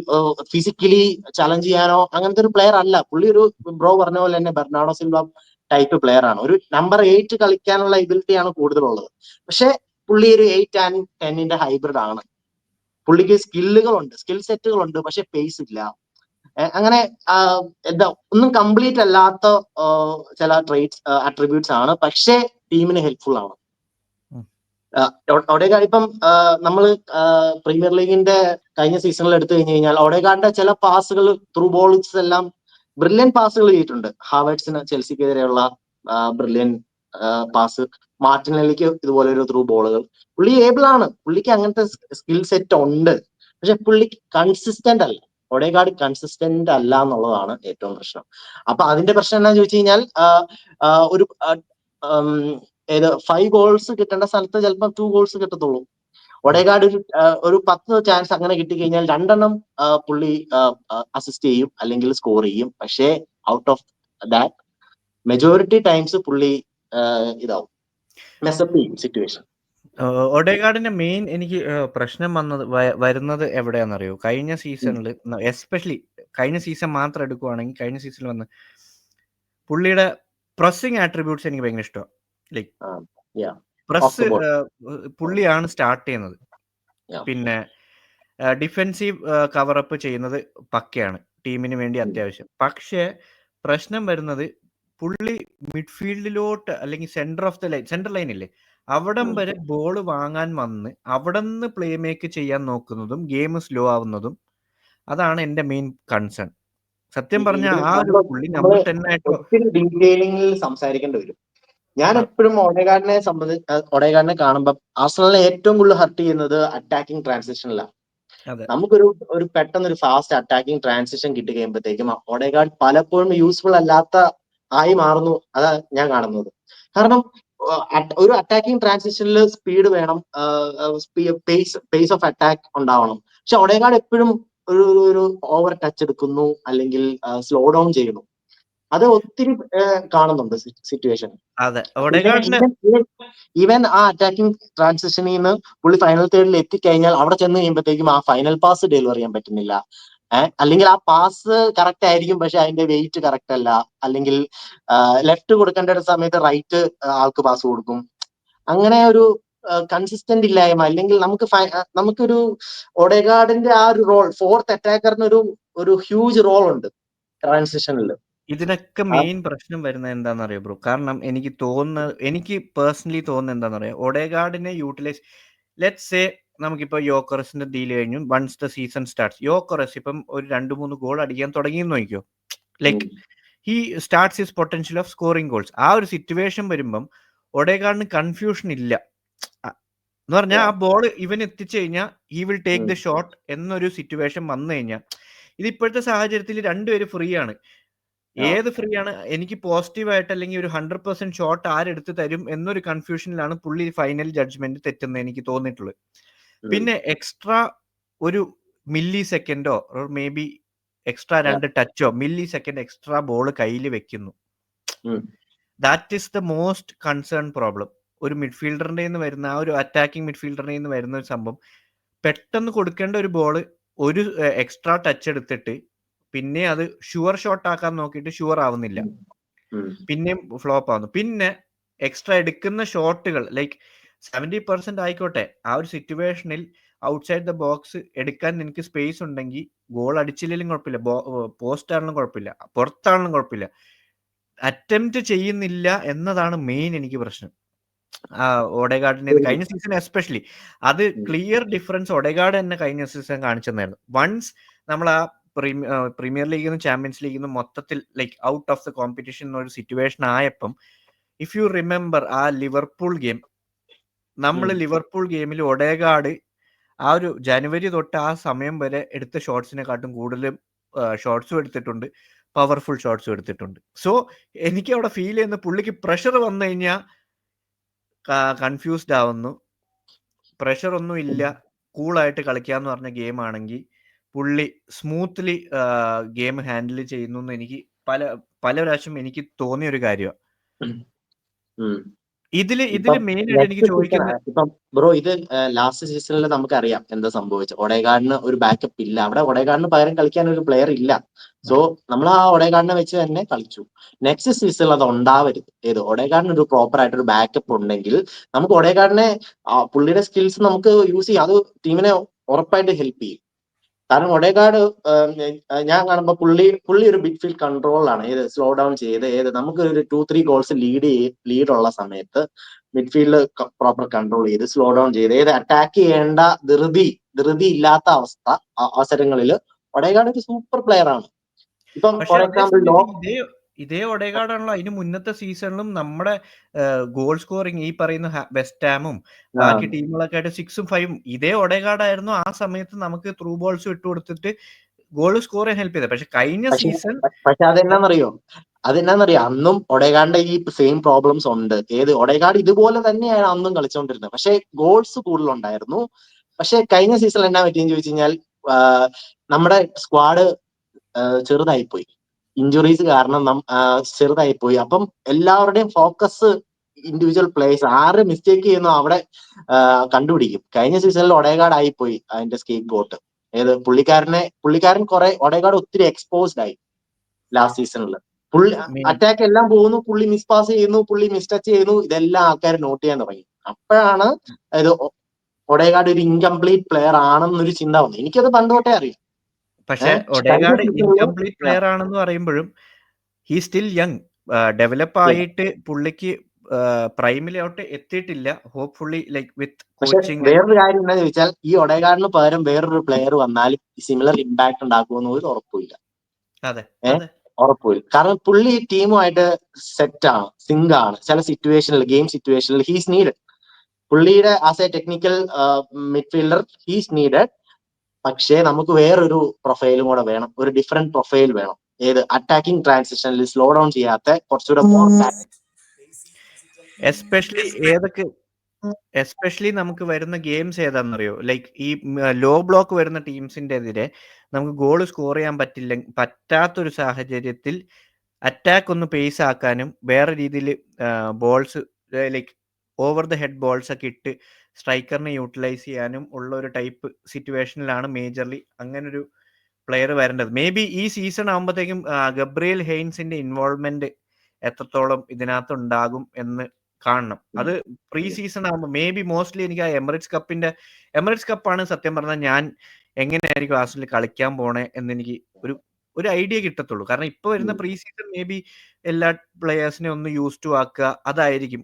ഫിസിക്കലി ചലഞ്ച് ചെയ്യാനോ അങ്ങനത്തെ ഒരു പ്ലെയർ അല്ല പുള്ളി. ഒരു ബ്രോ പറഞ്ഞ പോലെ തന്നെ ബെർണാർഡോ സിൽവ ടൈപ്പ് പ്ലെയർ ആണ്. ഒരു നമ്പർ 8 കളിക്കാനുള്ള എബിലിറ്റി ആണ് കൂടുതലുള്ളത്. പക്ഷെ പുള്ളി ഒരു 8 and 10 ഹൈബ്രിഡ് ആണ്. പുള്ളിക്ക് സ്കിൽ സെറ്റുകളുണ്ട്, പക്ഷെ പേസ് ഇല്ല. അങ്ങനെ ഒന്നും കംപ്ലീറ്റ് അല്ലാത്ത ചില ട്രേറ്റ്സ് അട്രിബ്യൂട്ട്സ് ആണ്, പക്ഷേ ടീമിന് ഹെൽപ്ഫുൾ ആണ്. ഒഡേഗാർഡ് ഇപ്പം നമ്മൾ പ്രീമിയർ ലീഗിന്റെ കഴിഞ്ഞ സീസണിൽ എടുത്തു കഴിഞ്ഞാൽ ഒഡേഗാർഡിന്റെ ചില പാസുകൾ ത്രൂ ബോൾസ് എല്ലാം ബ്രില്യൻ പാസുകൾ ചെയ്തിട്ടുണ്ട്. ഹാവേർട്സിന് ചെൽസിക്കെതിരെയുള്ള ബ്രില്യൻ പാസ്, മാർട്ടിനലിക്ക് ഇതുപോലെ ഒരു ത്രൂ ബോളുകൾ. പുള്ളി ഏബിൾ ആണ്, പുള്ളിക്ക് അങ്ങനത്തെ സ്കിൽ സെറ്റ് ഉണ്ട്. പക്ഷെ പുള്ളി കൺസിസ്റ്റന്റ് അല്ല. ഒഡേഗാർഡ് കൺസിസ്റ്റന്റ് അല്ല എന്നുള്ളതാണ് ഏറ്റവും പ്രശ്നം. അപ്പൊ അതിന്റെ പ്രശ്നം എന്താണെന്ന് ചോദിച്ചു കഴിഞ്ഞാൽ ഒരു 5 ഗോൾസ് കിട്ടേണ്ട സ്ഥലത്ത് ചിലപ്പോൾ 2 ഗോൾസ് കിട്ടത്തുള്ളൂ. ഒഡേഗാർഡ് ഒരു 10 ചാൻസ് അങ്ങനെ കിട്ടിക്കഴിഞ്ഞാൽ 2 എണ്ണം പുള്ളി അസിസ്റ്റ് ചെയ്യും അല്ലെങ്കിൽ സ്കോർ ചെയ്യും. പക്ഷേ out of that majority times പുള്ളി ഇതാവും, മെസ്സപ്പ് ചെയ്യും സിറ്റുവേഷൻ. ഒഡേഗാർഡിന്റെ മെയിൻ എനിക്ക് പ്രശ്നം വരുന്നത് എവിടെയാണെന്നറിയോ? കഴിഞ്ഞ സീസണിൽ, എസ്പെഷ്യലി കഴിഞ്ഞ സീസൺ മാത്രം എടുക്കുവാണെങ്കിൽ, കഴിഞ്ഞ സീസണിൽ വന്ന് പുള്ളിയുടെ പ്രസ്സിംഗ് ആട്രിബ്യൂട്ട്സ് എനിക്ക് ഭയങ്കര ഇഷ്ടമാണ്. ലൈക്ക് പ്രസ് പുള്ളിയാണ് സ്റ്റാർട്ട് ചെയ്യുന്നത്. പിന്നെ ഡിഫെൻസീവ് കവറപ്പ് ചെയ്യുന്നത് പക്കയാണ്, ടീമിന് വേണ്ടി അത്യാവശ്യം. പക്ഷേ പ്രശ്നം വരുന്നത് പുള്ളി മിഡ്ഫീൽഡിലോട്ട് അല്ലെങ്കിൽ സെൻട്രൽ ലൈൻ ഇല്ലേ, അവിടം വരെ ബോൾ വാങ്ങാൻ വന്ന് അവിടെ നിന്ന് പ്ലേ മേക്ക് ചെയ്യാൻ നോക്കുന്നതും ഗെയിം സ്ലോ ആവുന്നതും, അതാണ് എന്റെ മെയിൻ കൺസേൺ. സത്യം പറഞ്ഞാൽ ആ ഒരു പുള്ളി നമ്പർ 10 ആയിട്ട് ഒത്തിരി ഡീറ്റെയിലിംഗിൽ സംസാരിക്കേണ്ടി വരും. ഞാൻ എപ്പോഴും ഒഡേഗാർഡിനെ കാണുമ്പോൾ ആർസണലിനെ ഏറ്റവും കൂടുതൽ ഹർട്ട് ചെയ്യുന്നത് അറ്റാക്കിംഗ് ട്രാൻസിഷനിലാണ്. നമുക്കൊരു പെട്ടെന്നൊരു ഫാസ്റ്റ് അറ്റാക്കിംഗ് ട്രാൻസിഷൻ കിട്ടി കഴിയുമ്പോഴത്തേക്കും ഒഡേഗാർഡ് പലപ്പോഴും യൂസ്ഫുൾ അല്ലാത്ത ആയി മാറുന്നു. അതാ ഞാൻ കാണുന്നത്. കാരണം ഒരു അറ്റാക്കിംഗ് ട്രാൻസിഷനിൽ സ്പീഡ് വേണം, പേസ് ഓഫ് അറ്റാക്ക് ഉണ്ടാവണം. പക്ഷെ ഒഡേഗാർഡ് എപ്പോഴും ഒരു ഓവർ ടച്ച് എടുക്കുന്നു അല്ലെങ്കിൽ സ്ലോ ഡൗൺ ചെയ്യുന്നു. അത് ഒത്തിരി കാണുന്നുണ്ട് സിറ്റുവേഷൻ. ഈവൻ ആ അറ്റാക്കിംഗ് ട്രാൻസിഷനിൽ നിന്ന് പുള്ളി ഫൈനൽ തേർഡിൽ എത്തിക്കഴിഞ്ഞാൽ അവിടെ ചെന്ന് കഴിയുമ്പോഴത്തേക്കും ആ ഫൈനൽ പാസ് ഡെലിവർ ചെയ്യാൻ പറ്റുന്നില്ല. അല്ലെങ്കിൽ ആ പാസ് കറക്റ്റ് ആയിരിക്കും, പക്ഷെ അതിന്റെ വെയിറ്റ് കറക്റ്റ് അല്ല. അല്ലെങ്കിൽ ലെഫ്റ്റ് കൊടുക്കേണ്ട ഒരു സമയത്ത് റൈറ്റ് ആൾക്ക് പാസ് കൊടുക്കും. അങ്ങനെ ഒരു കൺസിസ്റ്റന്റ് ഇല്ലായ്മ. അല്ലെങ്കിൽ നമുക്കൊരു ഒഡേഗാർഡിന്റെ ആ ഒരു റോൾ, ഫോർത്ത് അറ്റാക്കറിന് ഒരു ഹ്യൂജ് റോൾ ഉണ്ട് ട്രാൻസിഷനിൽ. ഇതിനൊക്കെ മെയിൻ പ്രശ്നം വരുന്നത് എന്താണെന്നറിയോ ബ്രോ? കാരണം എനിക്ക് പേഴ്സണലി തോന്നുന്നത് എന്താണെന്നറിയോ, ഒഡേഗാർഡിനെ യൂട്ടിലൈസ്, ലെറ്റ്സ് സേ നമുക്കിപ്പോ യോക്കറസിന്റെ ഡീൽ കഴിഞ്ഞു, വൺസ് ദ സീസൺ സ്റ്റാർട്ട്സ്, യോക്കറസ് ഇപ്പം ഒരു 2-3 ഗോൾ അടിക്കാൻ തുടങ്ങിയെന്ന് നോക്കിയോ, like he starts his potential of scoring goals. ആ ഒരു സിറ്റുവേഷൻ വരുമ്പം ഒഡേഗാർഡിന് കൺഫ്യൂഷൻ ഇല്ല എന്ന് പറഞ്ഞാൽ, ആ ബോൾ ഇവൻ എത്തിച്ചു കഴിഞ്ഞാൽ he will take the shot എന്നൊരു സിറ്റുവേഷൻ വന്നു കഴിഞ്ഞാൽ, ഇത് ഇപ്പോഴത്തെ സാഹചര്യത്തിൽ രണ്ടുപേരും ഫ്രീ ആണ്. ഏത് ഫ്രീ ആണ്? എനിക്ക് പോസിറ്റീവായിട്ട് അല്ലെങ്കിൽ ഒരു 100% ഷോട്ട് ആരെടുത്ത് തരും എന്നൊരു കൺഫ്യൂഷനിലാണ് പുള്ളി ഫൈനൽ ജഡ്ജ്മെന്റ് തെറ്റുന്നത് എനിക്ക് തോന്നിയിട്ടുള്ളത്. പിന്നെ എക്സ്ട്രാ ഒരു മില്ലി സെക്കൻഡോ മേ ബി എക്സ്ട്രാ 2 ടച്ചോ മില്ലി സെക്കൻഡ് എക്സ്ട്രാ ബോൾ കയ്യിൽ വെക്കുന്നു. That is the most concern problem. ഒരു മിഡ്ഫീൽഡറിന്റെ നിന്ന് വരുന്ന, ആ ഒരു അറ്റാക്കിംഗ് മിഡ്ഫീൽഡറിന്റെ നിന്ന് വരുന്ന ഒരു സംഭവം, പെട്ടെന്ന് കൊടുക്കേണ്ട ഒരു ബോള് ഒരു എക്സ്ട്രാ ടച്ച് എടുത്തിട്ട് പിന്നെ അത് ഷുവർ ഷോട്ട് ആക്കാൻ നോക്കിയിട്ട് ഷുവർ ആവുന്നില്ല, പിന്നെയും ഫ്ലോപ്പ് ആവുന്നു. പിന്നെ എക്സ്ട്രാ എടുക്കുന്ന ഷോട്ടുകൾ ലൈക്ക് 70% ആയിക്കോട്ടെ, ആ ഒരു സിറ്റുവേഷനിൽ ഔട്ട്സൈഡ് ദ ബോക്സ് എടുക്കാൻ എനിക്ക് സ്പേസ് ഉണ്ടെങ്കിൽ ഗോൾ അടിച്ചില്ലെങ്കിലും കുഴപ്പമില്ല, പോസ്റ്റ് ആണെങ്കിലും കുഴപ്പമില്ല, പുറത്താണെങ്കിലും കുഴപ്പമില്ല, അറ്റംപ്റ്റ് ചെയ്യുന്നില്ല എന്നതാണ് മെയിൻ എനിക്ക് പ്രശ്നം. ഒഡേഗാർഡിന്റെ കഴിഞ്ഞ സീസൺ എസ്പെഷ്യലി അത് ക്ലിയർ ഡിഫറൻസ് ഒഡേഗാർഡ് തന്നെ കഴിഞ്ഞ സീസൺ കാണിച്ചെന്നായിരുന്നു. വൺസ് നമ്മൾ ആ പ്രീമിയർ ലീഗിൽ നിന്നും ചാമ്പ്യൻസ് ലീഗിൽ നിന്നും മൊത്തത്തിൽ like out of the competition എന്നൊരു സിറ്റുവേഷൻ ആയപ്പം, ഇഫ് യു റിമെമ്പർ ആ ലിവർപൂൾ ഗെയിം, നമ്മൾ ലിവർപൂൾ ഗെയിമിൽ ഒഡേഗാർഡ് ആ ഒരു ജനുവരി തൊട്ട് ആ സമയം വരെ എടുത്ത ഷോട്ട്സിനെക്കാട്ടും കൂടുതലും ഷോട്ട്സും എടുത്തിട്ടുണ്ട്, പവർഫുൾ ഷോട്ട്സും എടുത്തിട്ടുണ്ട്. സോ എനിക്ക് അവിടെ ഫീൽ ചെയ്യുന്ന പുള്ളിക്ക് പ്രഷർ വന്നു കഴിഞ്ഞാൽ കൺഫ്യൂസ്ഡ് ആവുന്നു. പ്രഷർ ഒന്നും ഇല്ല, കൂളായിട്ട് കളിക്കാന്ന് പറഞ്ഞ ഗെയിം ആണെങ്കിൽ പുള്ളി സ്മൂത്ത്ലി ഗെയിം ഹാൻഡിൽ ചെയ്യുന്നു എന്ന് എനിക്ക് പല പ്രാവശ്യം എനിക്ക് തോന്നിയ ഒരു കാര്യമാണ്. ഇതില് മെയിൻ ആയിട്ട് എനിക്ക് ചോദിക്കുന്നത്, ഇപ്പം ബ്രോ ഇത് ലാസ്റ്റ് സീസണിൽ നമുക്കറിയാം എന്താ സംഭവിച്ചത്. ഒഡേഗാർഡിന് ഒരു ബാക്കപ്പ് ഇല്ല, അവിടെ ഒഡേഗാർഡിന് പകരം കളിക്കാൻ ഒരു പ്ലെയർ ഇല്ല. സോ നമ്മൾ ആ ഒഡേഗാർഡിനെ വെച്ച് തന്നെ കളിച്ചു. നെക്സ്റ്റ് സീസണിൽ അത് ഉണ്ടാവരുത്. ഒഡേഗാർഡിന് ഒരു പ്രോപ്പർ ആയിട്ട് ഒരു ബാക്കപ്പ് ഉണ്ടെങ്കിൽ നമുക്ക് ഒഡേഗാർഡിനെ പുള്ളിയുടെ സ്കിൽസ് നമുക്ക് യൂസ് ചെയ്യാം. അത് ടീമിനെ ഉറപ്പായിട്ട് ഹെൽപ്പ് ചെയ്യും. കാരണം ഒഡേഗാർഡ് ഞാൻ കാണുമ്പോൾ പുള്ളി ഒരു മിഡ്ഫീൽഡ് കൺട്രോളാണ്. ഏത് സ്ലോ ഡൗൺ ചെയ്ത് നമുക്ക് ഒരു 2-3 ഗോൾസ് ലീഡുള്ള സമയത്ത് മിഡ്ഫീൽഡ് പ്രോപ്പർ കൺട്രോൾ ചെയ്ത് സ്ലോ ഡൗൺ ചെയ്ത് അറ്റാക്ക് ചെയ്യേണ്ട ധൃതി ഇല്ലാത്ത അവസരങ്ങളിൽ ഒഡേഗാർഡ് ഒരു സൂപ്പർ പ്ലെയർ ആണ്. ഇപ്പം പക്ഷെ ഫോർ അതേ എക്സാമ്പിൾ സമയത്ത് ഇതേ ഒഡേഗാർഡാണല്ലോ അതിന് മുന്നത്തെ സീസണിലും നമ്മുടെ ഗോൾ സ്കോറിങ് ഈ പറയുന്ന വെസ്റ്റ് ഹാമും ബാക്കി ടീമുകളൊക്കെ ആയിട്ട് 6ഉം 5ഉം ഇതേ ഒഡേഗാർഡായിരുന്നു ആ സമയത്ത് നമുക്ക് ത്രൂ ബോൾസ് ഇട്ടുകൊടുത്തിട്ട് ഗോൾ സ്കോർ ചെയ്യാൻ ഹെൽപ്പ് ചെയ്തത്. പക്ഷെ കഴിഞ്ഞ സീസൺ പക്ഷെ അതെന്നാന്നറിയോ അന്നും ഒഡേഗാർഡിന്റെ ഈ സെയിം പ്രോബ്ലംസ് ഉണ്ട്. ഒഡേഗാർഡ് ഇതുപോലെ തന്നെയാണ് അന്നും കളിച്ചുകൊണ്ടിരുന്നത്. പക്ഷെ ഗോൾസ് കൂടുതലുണ്ടായിരുന്നു. പക്ഷെ കഴിഞ്ഞ സീസണിൽ എന്നാ പറ്റിയെന്ന് ചോദിച്ചു കഴിഞ്ഞാൽ നമ്മുടെ സ്ക്വാഡ് ചെറുതായിപ്പോയി. ഇഞ്ചുറീസ് കാരണം ചെറുതായിപ്പോയി. അപ്പം എല്ലാവരുടെയും ഫോക്കസ് ഇൻഡിവിജ്വൽ പ്ലേയേഴ്സ് ആര് മിസ്റ്റേക്ക് ചെയ്യുന്നു അവിടെ കണ്ടുപിടിക്കും. കഴിഞ്ഞ സീസണിൽ ഒഡേഗാർഡ് ആയിപ്പോയി അതിന്റെ സ്കേപ്പ് ബോട്ട്. പുള്ളിക്കാരൻ ഒഡേഗാർഡ് ഒത്തിരി എക്സ്പോസ്ഡ് ആയി ലാസ്റ്റ് സീസണിൽ. അറ്റാക്ക് എല്ലാം പോകുന്നു, പുള്ളി മിസ് പാസ് ചെയ്യുന്നു, പുള്ളി മിസ് ടച്ച് ചെയ്യുന്നു, ഇതെല്ലാം ആൾക്കാർ നോട്ട് ചെയ്യാൻ തുടങ്ങി. അപ്പോഴാണ് ഒഡേഗാർഡ് ഒരു ഇൻകംപ്ലീറ്റ് പ്ലെയർ ആണെന്നൊരു ചിന്ത വന്നു. എനിക്കത് പണ്ടോട്ടേ അറിയാം. പക്ഷെ ഒഡേഗാർഡ് ഇൻകംപ്ലീറ്റ് പ്ലെയർ ആണെന്ന് പറയുമ്പോഴും ഹി സ്റ്റിൽ യങ്. ഡെവലപ്പ് ആയിട്ട് പുള്ളിക്ക് പ്രൈമിലോട്ട് എത്തിയിട്ടില്ല. ഹോപ്പ്ഫുള്ളി ലൈക്ക് വിത്ത് കോച്ചിങ്. വേറൊരു കാര്യം എന്താ ചോദിച്ചാൽ ഈ ഒഡേഗാർഡിന് പകരം വേറൊരു പ്ലെയർ വന്നാലും സിമിലർ ഇമ്പാക്ട് ഉണ്ടാക്കുമെന്ന് ഒരു ഉറപ്പില്ല. ഉറപ്പില്ല. കാരണം പുള്ളി ടീമുമായിട്ട് സെറ്റാണ്, സിങ്ക് ആണ്. ചില സിറ്റുവേഷനിൽ ഗെയിം സിറ്റുവേഷനിൽ ഹീസ് നീഡഡ്. പുള്ളിയുടെ as A technical midfielder he's needed. പക്ഷേ നമുക്ക് വേറൊരു പ്രൊഫൈലും കൂടെ വേണം, ഒരു ഡിഫറെന്റ് പ്രൊഫൈൽ വേണം. അറ്റാക്കിംഗ് ട്രാൻസിഷനിൽ സ്ലോ ഡൗൺ ചെയ്യാത്ത കുറച്ചുകൂടെ എസ്പെഷ്യലി നമുക്ക് വരുന്ന ഗെയിംസ് ഏതാണെന്നറിയോ? ലൈക്ക് ഈ ലോ ബ്ലോക്ക് വരുന്ന ടീംസിന്റെ എതിരെ നമുക്ക് ഗോൾ സ്കോർ ചെയ്യാൻ പറ്റാത്തൊരു സാഹചര്യത്തിൽ അറ്റാക്ക് ഒന്ന് പേസ് ആക്കാനും വേറെ രീതിയിൽ balls like over the head balls ഒക്കെ ഇട്ട് സ്ട്രൈക്കറിനെ യൂട്ടിലൈസ് ചെയ്യാനും ഉള്ള ഒരു ടൈപ്പ് സിറ്റുവേഷനിലാണ് മേജർലി അങ്ങനൊരു പ്ലെയർ വരേണ്ടത്. മേ ബി ഈ സീസൺ ആകുമ്പോഴത്തേക്കും ഗബ്രിയൽ ഹെയ്ൻസിന്റെ ഇൻവോൾവ്മെന്റ് എത്രത്തോളം ഇതിനകത്ത് ഉണ്ടാകും എന്ന് കാണണം. അത് പ്രീ സീസൺ ആകുമ്പോൾ മേ ബി മോസ്റ്റ്ലി എനിക്ക് ആ എമിറേറ്റ്സ് കപ്പാണ് സത്യം പറഞ്ഞാൽ ഞാൻ എങ്ങനെയായിരിക്കും ആർസണൽ കളിക്കാൻ പോണേ എന്ന് എനിക്ക് ഒരു ഐഡിയ കിട്ടത്തുള്ളൂ. കാരണം ഇപ്പൊ വരുന്ന പ്രീ സീസൺ മേ ബി എല്ലാ പ്ലെയേഴ്സിനെ ഒന്ന് യൂസ് ടു ആക്കുക, അതായിരിക്കും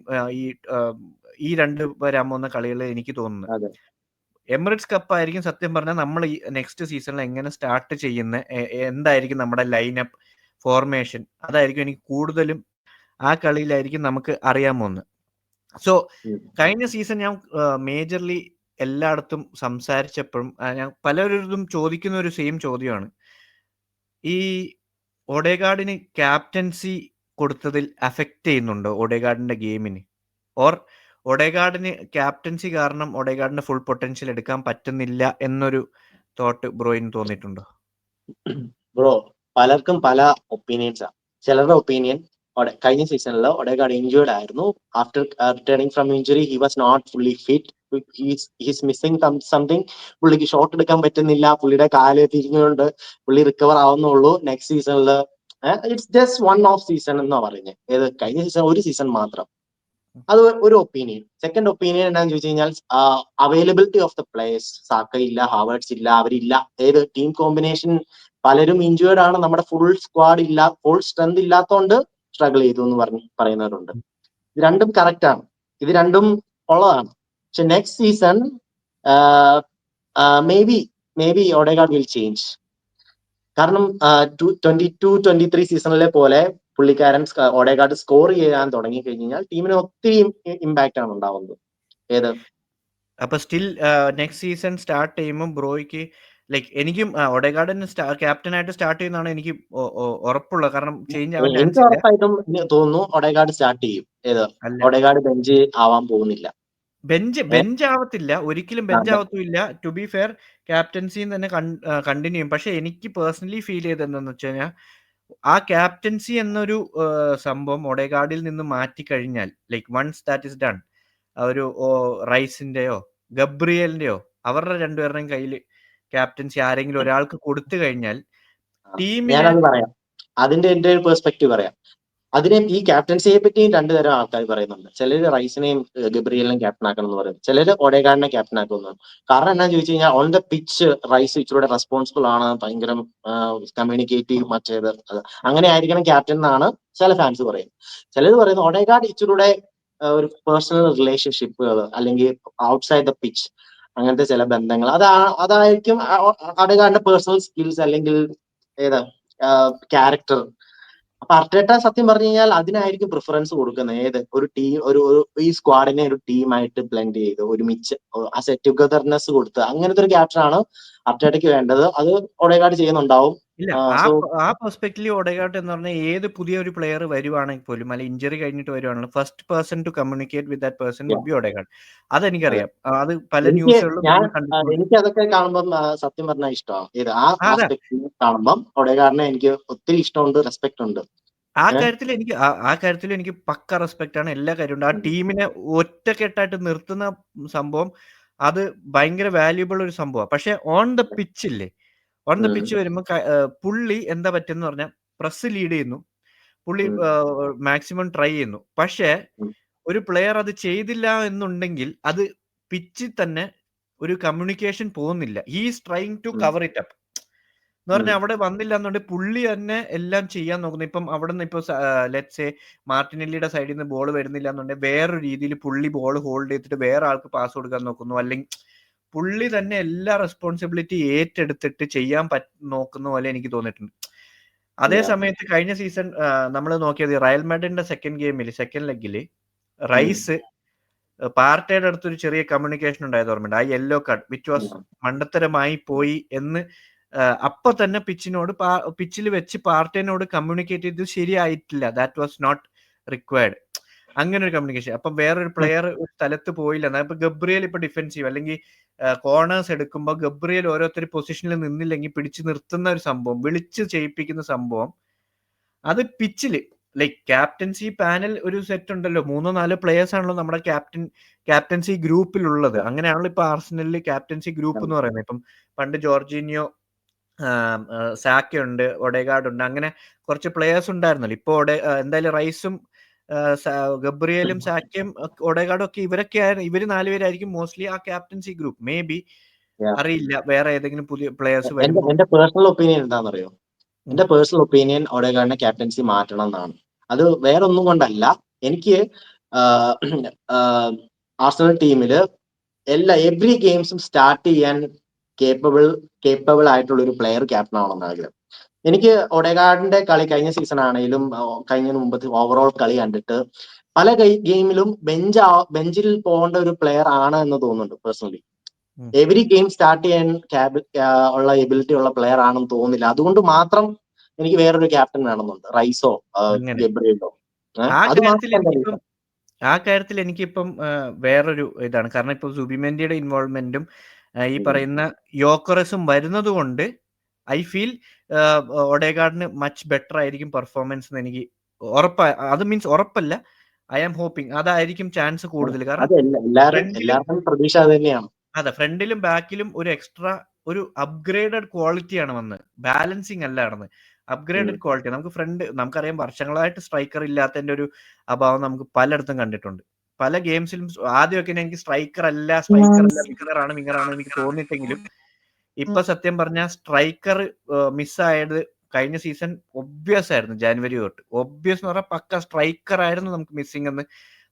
ഈ രണ്ട് വരാൻ പോകുന്ന കളികളിൽ എനിക്ക് തോന്നുന്നത്. എമിറേറ്റ്സ് കപ്പ് ആയിരിക്കും സത്യം പറഞ്ഞാൽ നമ്മൾ ഈ നെക്സ്റ്റ് സീസണിൽ എങ്ങനെ സ്റ്റാർട്ട് ചെയ്യുന്ന, എന്തായിരിക്കും നമ്മുടെ ലൈനപ്പ് ഫോർമേഷൻ, അതായിരിക്കും എനിക്ക് കൂടുതലും ആ കളിയിലായിരിക്കും നമുക്ക് അറിയാൻ പോകുന്നത്. സോ കഴിഞ്ഞ സീസൺ ഞാൻ മേജർലി എല്ലായിടത്തും സംസാരിച്ചപ്പോഴും ഞാൻ പലരും ചോദിക്കുന്ന ഒരു സെയിം ചോദ്യമാണ്. ഈ ഒഡേഗാർഡിന് ക്യാപ്റ്റൻസി കൊടുത്തതിൽ അഫക്റ്റ് ചെയ്യുന്നുണ്ടോ ഒഡേഗാർഡിന്റെ ഗെയിമിന്? ഓർ ഒഡേഗാർഡിന് ക്യാപ്റ്റൻസി കാരണം ഒഡേഗാർഡിന്റെ ഫുൾ പൊട്ടൻഷ്യൽ എടുക്കാൻ പറ്റുന്നില്ല എന്നൊരു തോട്ട് ബ്രോയിന് തോന്നിയിട്ടുണ്ടോ? ബ്രോ, പലർക്കും പല ഒപ്പീനിയൻസാണ്. ചിലരുടെ ഒപ്പീനിയൻ കഴിഞ്ഞ സീസണിൽ ഒഡേഗാർഡ് ഇഞ്ചേർഡ് ആയിരുന്നു. After returning from injury he was not fully fit. He's missing something. പുള്ളിക്ക് ഷോട്ട് എടുക്കാൻ പറ്റുന്നില്ല, പുള്ളിയുടെ കാല് തിരിഞ്ഞുകൊണ്ട് പുള്ളി റിക്കവർ ആവുന്നുള്ളൂ. നെക്സ്റ്റ് സീസണിൽ it's just one off season എന്നാ പറയുന്നത്. കഴിഞ്ഞ സീസൺ ഒരു സീസൺ മാത്രം. അത് ഒരു ഒപ്പീനിയൻ. സെക്കൻഡ് ഒപ്പീനിയൻ എന്താണെന്ന് ചോദിച്ചു കഴിഞ്ഞാൽ availability of the players. Saka ഇല്ല, ഹാവേർട്സ് ഇല്ല, അവരില്ല. ടീം കോമ്പിനേഷൻ പലരും ഇഞ്ചേർഡ് ആണ്. നമ്മുടെ ഫുൾ സ്ക്വാഡ് ഇല്ല, ഫുൾ സ്ട്രെങ്ത് ഇല്ലാത്തതുകൊണ്ട് സ്ട്രഗിൾ ചെയ്തു എന്ന് പറയുന്നവരുണ്ട്. ഇത് രണ്ടും കറക്റ്റ് ആണ്, ഇത് രണ്ടും ഉള്ളതാണ്. പക്ഷെ next season may be Odegaard will change. കാരണം 22-23 സീസണിലെ പോലെ പുള്ളിക്കാരൻ ഒഡേഗാർഡ് സ്കോർ ചെയ്യാൻ തുടങ്ങി കഴിഞ്ഞാൽ ടീമിന് ഒത്തിരി ഇമ്പാക്റ്റ് ആണ് ഉണ്ടാവുന്നത്. അപ്പൊ സ്റ്റിൽ നെക്സ്റ്റ് സീസൺ സ്റ്റാർട്ട് ചെയ്യുമ്പോൾ ബ്രോയ്ക്ക് ലൈക്ക് എനിക്കും ഒഡേഗാർഡിന് ക്യാപ്റ്റൻ ആയിട്ട് സ്റ്റാർട്ട് ചെയ്യുന്നതാണ് എനിക്ക് ഉറപ്പുള്ളത്. കാരണം ചേഞ്ച് ആവാൻ എനിക്ക് ഉറപ്പായിട്ടും തോന്നുന്നു ഒഡേഗാർഡ് സ്റ്റാർട്ട് ചെയ്യും. ഒഡേഗാർഡ് ബെഞ്ച് ആവാൻ പോകുന്നില്ല. ബെഞ്ച് ആവത്തില്ല, ഒരിക്കലും ബെഞ്ച് ആവത്തില്ല. ടു ബി ഫെയർ ക്യാപ്റ്റൻസിയും തന്നെ കണ്ടിന്യൂ ചെയ്യും. പക്ഷെ എനിക്ക് പേഴ്സണലി ഫീൽ ചെയ്തത് എന്താണെന്ന് വെച്ച് കഴിഞ്ഞാൽ ആ ക്യാപ്റ്റൻസി എന്നൊരു സംഭവം ഒഡേഗാർഡിൽ നിന്ന് മാറ്റി കഴിഞ്ഞാൽ like once that is done, ഒരു റൈസിന്റെയോ ഗബ്രിയലിന്റെയോ അവരുടെ രണ്ടുപേരുടെയും കയ്യിൽ ക്യാപ്റ്റൻസി ആരെങ്കിലും ഒരാൾക്ക് കൊടുത്തു കഴിഞ്ഞാൽ ടീമിന് പറയാം. അതിന്റെ എന്റെ ഒരു പെർസ്പെക്റ്റീവ് പറയാം. അതിനെ ഈ ക്യാപ്റ്റൻസിയെ പറ്റിയും രണ്ടു തരം ആൾക്കാർ പറയുന്നുണ്ട്. ചിലര് റൈസിനെയും ഗബ്രിയലിനെയും ക്യാപ്റ്റൻ ആക്കണം എന്ന് പറയും, ചിലര് ഒഡേഗാർഡിനെ ക്യാപ്റ്റൻ ആക്കുന്നു. കാരണം എന്നാന്ന് ചോദിച്ചു കഴിഞ്ഞാൽ ഓൺ ദ പിച്ച് റൈസ് ഇച്ചിലൂടെ റെസ്പോൺസിബിൾ ആണ്, ഭയങ്കര കമ്മ്യൂണിക്കേറ്റീവ്, മറ്റേത് അങ്ങനെ ആയിരിക്കണം ക്യാപ്റ്റൻ എന്നാണ് ചില ഫാൻസ് പറയുന്നത്. ചിലര് പറയുന്നത് ഒഡേഗാർഡ് ഇച്ചിലൂടെ ഒരു പേഴ്സണൽ റിലേഷൻഷിപ്പുകൾ അല്ലെങ്കിൽ ഔട്ട്സൈഡ് ദ പിച്ച് അങ്ങനത്തെ ചില ബന്ധങ്ങൾ അതായിരിക്കും ഒഡേഗാർഡിന്റെ പേഴ്സണൽ സ്കിൽസ് അല്ലെങ്കിൽ ഏതാ ക്യാരക്ടർ. അപ്പൊ അർട്ടേറ്റ സത്യം പറഞ്ഞു കഴിഞ്ഞാൽ അതിനായിരിക്കും പ്രിഫറൻസ് കൊടുക്കുന്നത്. ഏത് ഒരു ടീം ഈ സ്ക്വാഡിനെ ഒരു ടീമായിട്ട് ബ്ലെൻഡ് ചെയ്ത് ഒരുമിച്ച് ആ സെറ്റ് ടുഗദർനെസ് കൊടുത്ത് അങ്ങനത്തെ ഒരു ക്യാപ്റ്റനാണ് അർട്ടേറ്റയ്ക്ക് വേണ്ടത്. അത് ഒഡേഗാർഡ് ചെയ്യുന്നുണ്ടാവും. ഇല്ല, സോ ആ പെർസ്പെക്റ്റീവ് ഒഡേഗാർഡ് എന്ന് പറഞ്ഞാൽ ഏത് പുതിയ ഒരു പ്ലെയർ വരുവാണെങ്കിൽ പോലും, അല്ലെങ്കിൽ ഇഞ്ചറി കഴിഞ്ഞിട്ട് വരുവാണെങ്കിൽ first person to communicate with that person would be Odegaard. അതെനിക്കറിയാം. അത് പല ന്യൂസുകളിലും നമ്മൾ കണ്ടിട്ടുണ്ട്. എനിക്ക് അതൊക്കെ കാണുമ്പം സത്യം പറഞ്ഞാൽ ഇഷ്ടമാണ്. ഇത് ആ അതെ, ആസ്പെക്ട് കാണുമ്പം ഒഡേഗാർഡിനെ എനിക്ക് ഒത്തിരി ഇഷ്ടമുണ്ട്, റെസ്പെക്ട് ഉണ്ട്. ആ കാര്യത്തിൽ എനിക്ക് പക്ക റെസ്പെക്ട് ആണ്. എല്ലാ കാര്യമുണ്ട്. ആ ടീമിനെ ഒറ്റക്കെട്ടായിട്ട് നിർത്തുന്ന സംഭവം അത് ഭയങ്കര വാല്യുബിൾ ഒരു സംഭവമാണ്. പക്ഷെ ഓൺ ദ പിച്ചില്ലേ, ഓൺ ദ പിച്ച് വരുമ്പോൾ പുള്ളി എന്താ പറ്റുന്ന പറഞ്ഞാൽ പ്രസ് ലീഡ് ചെയ്യുന്നു, പുള്ളി മാക്സിമം ട്രൈ ചെയ്യുന്നു. പക്ഷേ ഒരു പ്ലെയർ അത് ചെയ്തില്ല എന്നുണ്ടെങ്കിൽ അത് പിച്ചിൽ തന്നെ ഒരു കമ്മ്യൂണിക്കേഷൻ പോകുന്നില്ല. He is trying to cover it up എന്ന് പറഞ്ഞാൽ അവിടെ വന്നില്ല എന്നുണ്ടെങ്കിൽ പുള്ളി തന്നെ എല്ലാം ചെയ്യാൻ നോക്കുന്നു. ഇപ്പം അവിടെ നിന്ന് ഇപ്പോൾ ലെറ്റ്സ് സേ മാർട്ടിനെല്ലിയുടെ സൈഡിൽ നിന്ന് ബോൾ വരുന്നില്ല എന്നുണ്ടെങ്കിൽ വേറൊരു രീതിയിൽ പുള്ളി ബോൾ ഹോൾഡ് ചെയ്തിട്ട് വേറെ ആൾക്ക് പാസ് കൊടുക്കാൻ നോക്കുന്നു. അല്ലെങ്കിൽ പുള്ളി തന്നെ എല്ലാ റെസ്പോൺസിബിലിറ്റി ഏറ്റെടുത്തിട്ട് ചെയ്യാൻ നോക്കുന്ന പോലെ എനിക്ക് തോന്നിയിട്ടുണ്ട്. അതേ സമയത്ത് കഴിഞ്ഞ സീസൺ നമ്മൾ നോക്കിയത് റയൽ മാഡ്രിഡിന്റെ സെക്കൻഡ് ലെഗിൽ റൈസ് പാർട്ടയുടെ അടുത്തൊരു ചെറിയ കമ്മ്യൂണിക്കേഷൻ ഉണ്ടായത് ഓർമ്മയുണ്ട്. ആ യെല്ലോ കാർഡ് വിച്ച് വാസ് മണ്ടത്തരമായി പോയി എന്ന് അപ്പൊ തന്നെ പിച്ചിൽ വെച്ച് പാർട്ടേനോട് കമ്മ്യൂണിക്കേറ്റ് ചെയ്ത് ശരിയായിട്ടില്ല, ദാറ്റ് വാസ് നോട്ട് റിക്വയർഡ്. അങ്ങനെ ഒരു കമ്മ്യൂണിക്കേഷൻ. അപ്പം വേറൊരു പ്ലെയർ ഒരു സ്ഥലത്ത് പോയില്ല. ഇപ്പൊ ഗബ്രിയേൽ ഇപ്പൊ ഡിഫെൻസീവ് അല്ലെങ്കിൽ കോർണേഴ്സ് എടുക്കുമ്പോൾ ഗബ്രിയേൽ ഓരോരുത്തർ പൊസിഷനിൽ നിന്നില്ലെങ്കിൽ പിടിച്ചു നിർത്തുന്ന ഒരു സംഭവം, വിളിച്ച് ചെയ്യിപ്പിക്കുന്ന സംഭവം, അത് പിച്ചില് ലൈക്ക് ക്യാപ്റ്റൻസി പാനൽ ഒരു സെറ്റ് ഉണ്ടല്ലോ, 3-4 പ്ലേയേഴ്സ് ആണല്ലോ നമ്മുടെ ക്യാപ്റ്റൻസി ഗ്രൂപ്പിലുള്ളത്. അങ്ങനെയാണല്ലോ ഇപ്പൊ ആർസനലിൽ ക്യാപ്റ്റൻസി ഗ്രൂപ്പ് എന്ന് പറയുന്നത്. ഇപ്പം പണ്ട് ജോർജീനിയോ, സാക്ക ഉണ്ട്, ഒഡേഗാർഡ് ഉണ്ട്, അങ്ങനെ കുറച്ച് പ്ലേയേഴ്സ് ഉണ്ടായിരുന്നല്ലോ. ഇപ്പൊ എന്തായാലും റൈസും ഗബ്രിയേലും സാക്കയും ഒഡേഗാർഡും ഒക്കെ ഇവര് 4 പേരായിരിക്കും മോസ്റ്റ്ലി ആ ക്യാപ്റ്റൻസി ഗ്രൂപ്പ്. മേ ബി അറിയില്ല വേറെ ഏതെങ്കിലും പുതിയ പ്ലേയേഴ്സ് വരുമ്പോൾ. എന്റെ പേഴ്സണൽ ഒപ്പീനിയൻ എന്താണെന്നറിയോ? എന്റെ പേഴ്സണൽ ഒപ്പീനിയൻ ഒഡേഗാർഡിനെ ക്യാപ്റ്റൻസി മാറ്റണം എന്നാണ്. അത് വേറെ ഒന്നും കൊണ്ടല്ല. എനിക്ക് ആർസണൽ ടീമില് എവറി ഗെയിംസും സ്റ്റാർട്ട് ചെയ്യാൻ കേപ്പബിൾ ആയിട്ടുള്ള ഒരു പ്ലെയർ ക്യാപ്റ്റൻ ആവണമെന്ന് ആഗ്രഹം. എനിക്ക് ഒഡേഗാർഡിന്റെ കളി കഴിഞ്ഞ സീസൺ ആണെങ്കിലും കഴിഞ്ഞ മുമ്പത്തെ ഓവറോൾ കളി കണ്ടിട്ട് പല ഗെയിമിലും ബെഞ്ചിൽ പോകേണ്ട ഒരു പ്ലെയർ ആണ് എന്ന് തോന്നുന്നുണ്ട് പേഴ്സണലി. എവറി ഗെയിം സ്റ്റാർട്ട് ചെയ്യാൻ ഉള്ള എബിലിറ്റി ഉള്ള പ്ലെയർ ആണെന്ന് തോന്നുന്നില്ല. അതുകൊണ്ട് മാത്രം എനിക്ക് വേറൊരു ക്യാപ്റ്റൻ വേണമെന്നുണ്ട്, റൈസോ ഗബ്രിയേലോ. ആ കാര്യത്തിൽ എനിക്കിപ്പം വേറൊരു ഇതാണ്. കാരണം ഇപ്പൊ സുബിമെൻഡിയുടെ ഇൻവോൾവ്മെന്റും ഈ പറയുന്ന യോക്കറസും വരുന്നത് കൊണ്ട് ഐ ഫീൽ ഒഡേഗാർഡിന് മച്ച് ബെറ്റർ ആയിരിക്കും പെർഫോമൻസ് എന്ന് എനിക്ക് അത് മീൻസ് ഉറപ്പല്ല, ഐ ആം ഹോപ്പിംഗ് അതായിരിക്കും ചാൻസ് കൂടുതൽ. കാരണം പ്രതീക്ഷ അത് തന്നെയാണ്. അതെ, ഫ്രണ്ടിലും ബാക്കിലും ഒരു എക്സ്ട്രാ ഒരു അപ്ഗ്രേഡഡ് ക്വാളിറ്റിയാണ് വന്നത്, ബാലൻസിങ് അല്ല നടന്നത്, അപ്ഗ്രേഡഡ് ക്വാളിറ്റി. നമുക്കറിയാം വർഷങ്ങളായിട്ട് സ്ട്രൈക്കർ ഇല്ലാത്തതിന്റെ ഒരു അഭാവം നമുക്ക് പലയിടത്തും കണ്ടിട്ടുണ്ട്. പല ഗെയിംസിലും ആദ്യമൊക്കെ എനിക്ക് സ്ട്രൈക്കർ അല്ല വിങ്ങറാണ് എനിക്ക് തോന്നിയിട്ടെങ്കിലും ഇപ്പൊ സത്യം പറഞ്ഞാൽ സ്ട്രൈക്കർ മിസ്സായത് കഴിഞ്ഞ സീസൺ ഒബ്വിയസ് ആയിരുന്നു. ജാനുവരി തൊട്ട് ഒബ്വിയസ് എന്ന് പറഞ്ഞാൽ പക്ക സ്ട്രൈക്കർ ആയിരുന്നു നമുക്ക് മിസ്സിംഗ് എന്ന്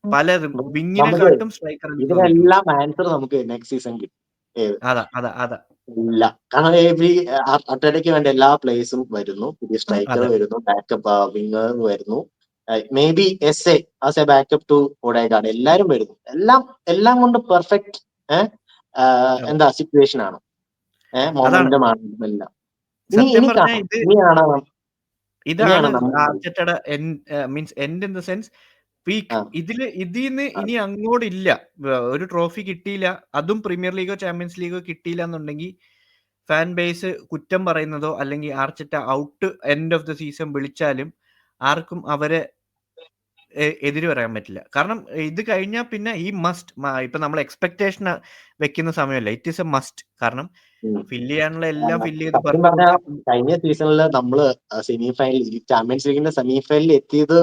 പലതും വിങ്ങിനെക്കാട്ടും സ്ട്രൈക്കർ. ഇതിനെല്ലാം ആൻസർ നമുക്ക് നെക്സ്റ്റ് സീസൺ കിട്ടും. ഇല്ല, കാരണം അർട്ടേറ്റയ്ക്ക് വേണ്ട എല്ലാ പ്ലേയേഴ്സും വരുന്നു, പുതിയ സ്ട്രൈക്കർ വരുന്നു, ബാക്കപ്പ് വിങ്ങർ വരുന്നു, maybe as a backup to Odegaard എല്ലാരും വരുന്നു. എല്ലാം കൊണ്ട് പെർഫെക്റ്റ് സിറ്റുവേഷൻ ആണ്, മൊമെന്റം ആണ് എല്ലാം. ഇതാണ് ആർട്ടേറ്റയുടെ means end in the sense peak. ഇതിന്ന് ഇനി അങ്ങോട്ടില്ല. ഒരു ട്രോഫി കിട്ടിയില്ല, അതും പ്രീമിയർ ലീഗോ ചാമ്പ്യൻസ് ലീഗോ കിട്ടിയില്ല എന്നുണ്ടെങ്കിൽ ഫാൻ ബേസ് കുറ്റം പറയുന്നതോ അല്ലെങ്കിൽ Arteta out end of the season വിളിച്ചാലും ആർക്കും അവരെ എതിര് പറയാൻ പറ്റില്ല. കാരണം ഇത് കഴിഞ്ഞാൽ പിന്നെ ഈ മസ്റ്റ് ഇപ്പൊ നമ്മൾ എക്സ്പെക്ടേഷൻ വെക്കുന്ന സമയമല്ല, ഇറ്റ് ഈസ് എ മസ്റ്റ്. കാരണം ഫില്ല് ചെയ്യാനുള്ള എല്ലാം ഫില്ല് ചെയ്ത് സത്യം പറഞ്ഞാൽ പെർഫെക്റ്റ്. കഴിഞ്ഞ സീസണിൽ നമ്മള് സെമി ഫൈനൽ ചാമ്പ്യൻസ് ലീഗിന്റെ സെമി ഫൈനലിൽ എത്തിയത്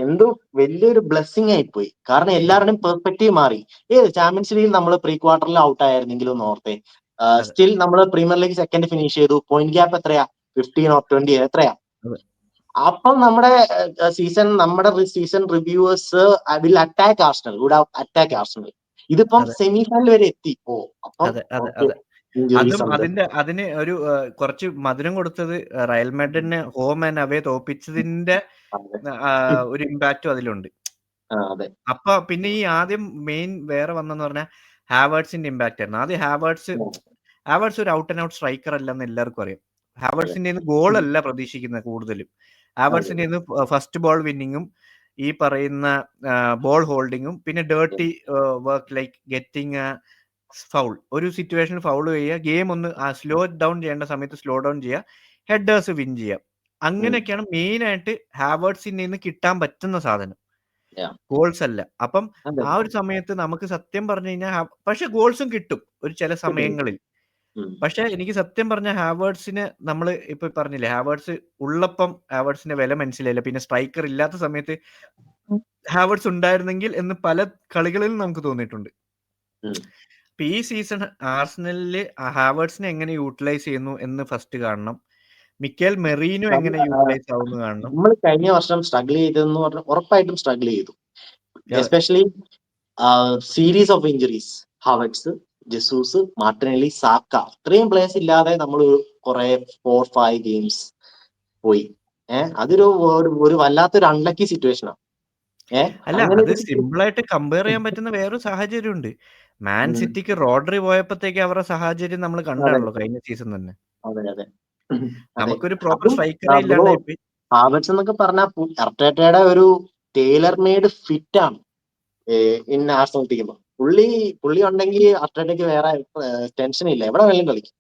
എന്തോ വലിയൊരു ബ്ലെസ്സിങ് ആയിപ്പോയി. കാരണം എല്ലാവരുടെയും പെർസ്പെക്റ്റീവ് മാറി. ചാമ്പ്യൻസ് ലീഗിൽ നമ്മൾ പ്രീ ക്വാർട്ടറിൽ ഔട്ട് ആയിരുന്നെങ്കിലും ഓർത്തെ, അതെ. സ്റ്റിൽ നമ്മൾ പ്രീമിയർ ലീഗ് സെക്കൻഡ് ഫിനിഷ് ചെയ്തു. പോയിന്റ് ഗ്യാപ്പ് എത്രയാ? 15 or 20 എത്രയാ? അതെ. അപ്പം നമ്മുടെ season reviewers will attack Arsenal, would attack Arsenal. ഇതിപ്പം അതെ. സെമി ഫൈനൽ വരെ എത്തി. അപ്പം അതെ. അതെ. ഓക്കെ, അതെ. ഇഞ്ചുറീസ് ഉണ്ട്. അതിന് ഒരു കുറച്ച് മധുരം കൊടുത്തത് റയൽ മാഡ്രിഡിനെ ഹോം ആൻഡ് അവേ തോപ്പിച്ചതിന്റെ അതെ. ഒരു ഇമ്പാക്റ്റും അതിലുണ്ട്. അതെ. അപ്പൊ പിന്നെ ഈ ആദ്യം മെയിൻ വേറെ വന്നെന്ന് പറഞ്ഞാൽ ഹാവേർട്സിന്റെ ഇമ്പാക്റ്റ് ആയിരുന്നു. ആദ്യം ഹാവേർട്സ് ഒരു ഔട്ട് ആൻഡ് ഔട്ട് സ്ട്രൈക്കർ അല്ലെന്ന് എല്ലാവർക്കും അറിയാം. ഹാവേർട്സിന്റെ ഗോൾ അല്ല പ്രതീക്ഷിക്കുന്നത് കൂടുതലും. ഹാവേർട്സിന്റെ ഫസ്റ്റ് ബോൾ വിന്നിങ്ങും ഈ പറയുന്ന ബോൾ ഹോൾഡിങ്ങും പിന്നെ dirty work like getting foul, ഒരു സിറ്റുവേഷനിൽ ഫൗൾ ചെയ്യുക, ഗെയിം ഒന്ന് സ്ലോ ഡൗൺ ചെയ്യേണ്ട സമയത്ത് സ്ലോ ഡൗൺ ചെയ്യുക, ഹെഡേഴ്സ് വിൻ ചെയ്യുക. അങ്ങനെയൊക്കെയാണ് മെയിൻ ആയിട്ട് ഹാവേർട്സിന്റെ നിന്ന് കിട്ടാൻ പറ്റുന്ന സാധനം, ഗോൾസ് അല്ല. അപ്പം അതെ. ആ ഒരു സമയത്ത് നമുക്ക് സത്യം പറഞ്ഞു കഴിഞ്ഞാൽ പക്ഷെ ഗോൾസും കിട്ടും ഒരു ചില സമയങ്ങളിൽ. പക്ഷെ എനിക്ക് സത്യം പറഞ്ഞ ഹാവേർട്സിന് നമ്മൾ ഇപ്പൊ പറഞ്ഞില്ലേ, ഹാവേർട്സ് ഉള്ളപ്പം ഹാവേർട്സിന്റെ വില മനസ്സിലായില്ല. പിന്നെ സ്ട്രൈക്കർ ഇല്ലാത്ത സമയത്ത് ഹാവേർട്സ് ഉണ്ടായിരുന്നെങ്കിൽ എന്ന് പല കളികളിലും നമുക്ക് തോന്നിയിട്ടുണ്ട്. അപ്പൊ ഈ സീസൺ ആർസണലില് ഹാവേർട്സിനെ എങ്ങനെ യൂട്ടിലൈസ് ചെയ്യുന്നു എന്ന് ഫസ്റ്റ് കാണണം. മിക്കേൽ മെറീനോ എങ്ങനെ യൂട്ടിലൈസ് ആവുന്നു കാണണം. നമ്മൾ കഴിഞ്ഞ വർഷം സ്ട്രഗിൾ ചെയ്തെന്ന് പറഞ്ഞാൽ ഉറപ്പായിട്ടും സ്ട്രഗിൾ ചെയ്തു. അതെ. Especially series of injuries. Havertz, Jesus, Martinelli, Saka, ഇത്രയും പ്ലേയേഴ്സ് ഇല്ലാതെ നമ്മൾ കുറെ 4-5 ഗെയിംസ് പോയി. അതൊരു ഒരു വല്ലാത്തൊരു അൺലക്കി സിറ്റുവേഷനാണ്. അല്ല, അങ്ങനെ അത് സിമ്പിൾ ആയിട്ട് കമ്പയർ ചെയ്യാൻ പറ്റുന്ന വേറൊരു സാഹചര്യം ഉണ്ട്. മാൻ സിറ്റിക്ക് റോഡ്രി പോയപ്പോഴത്തേക്ക് അവരുടെ സാഹചര്യം നമ്മൾ കണ്ടാണല്ലോ കഴിഞ്ഞ സീസൺ തന്നെ. അതെ അതെ. നമുക്കൊരു പ്രോപ്പർ സ്ട്രൈക്കറെ ഇല്ലാണ്ടായിപ്പോയി. ഹാവർട്സ് എന്നൊക്കെ പറഞ്ഞാൽ അർട്ടേറ്റയുടെ ഒരു ടൈലർ മെയ്ഡ് ഫിറ്റ് ആണ് ഇൻ ആർസണൽ ടീം. പുള്ളി ഉണ്ടെങ്കിൽ അർട്ടേറ്റയ്ക്ക് വേറെ ടെൻഷൻ ഇല്ല, എവിടെ വേണമെങ്കിലും കളിക്കും.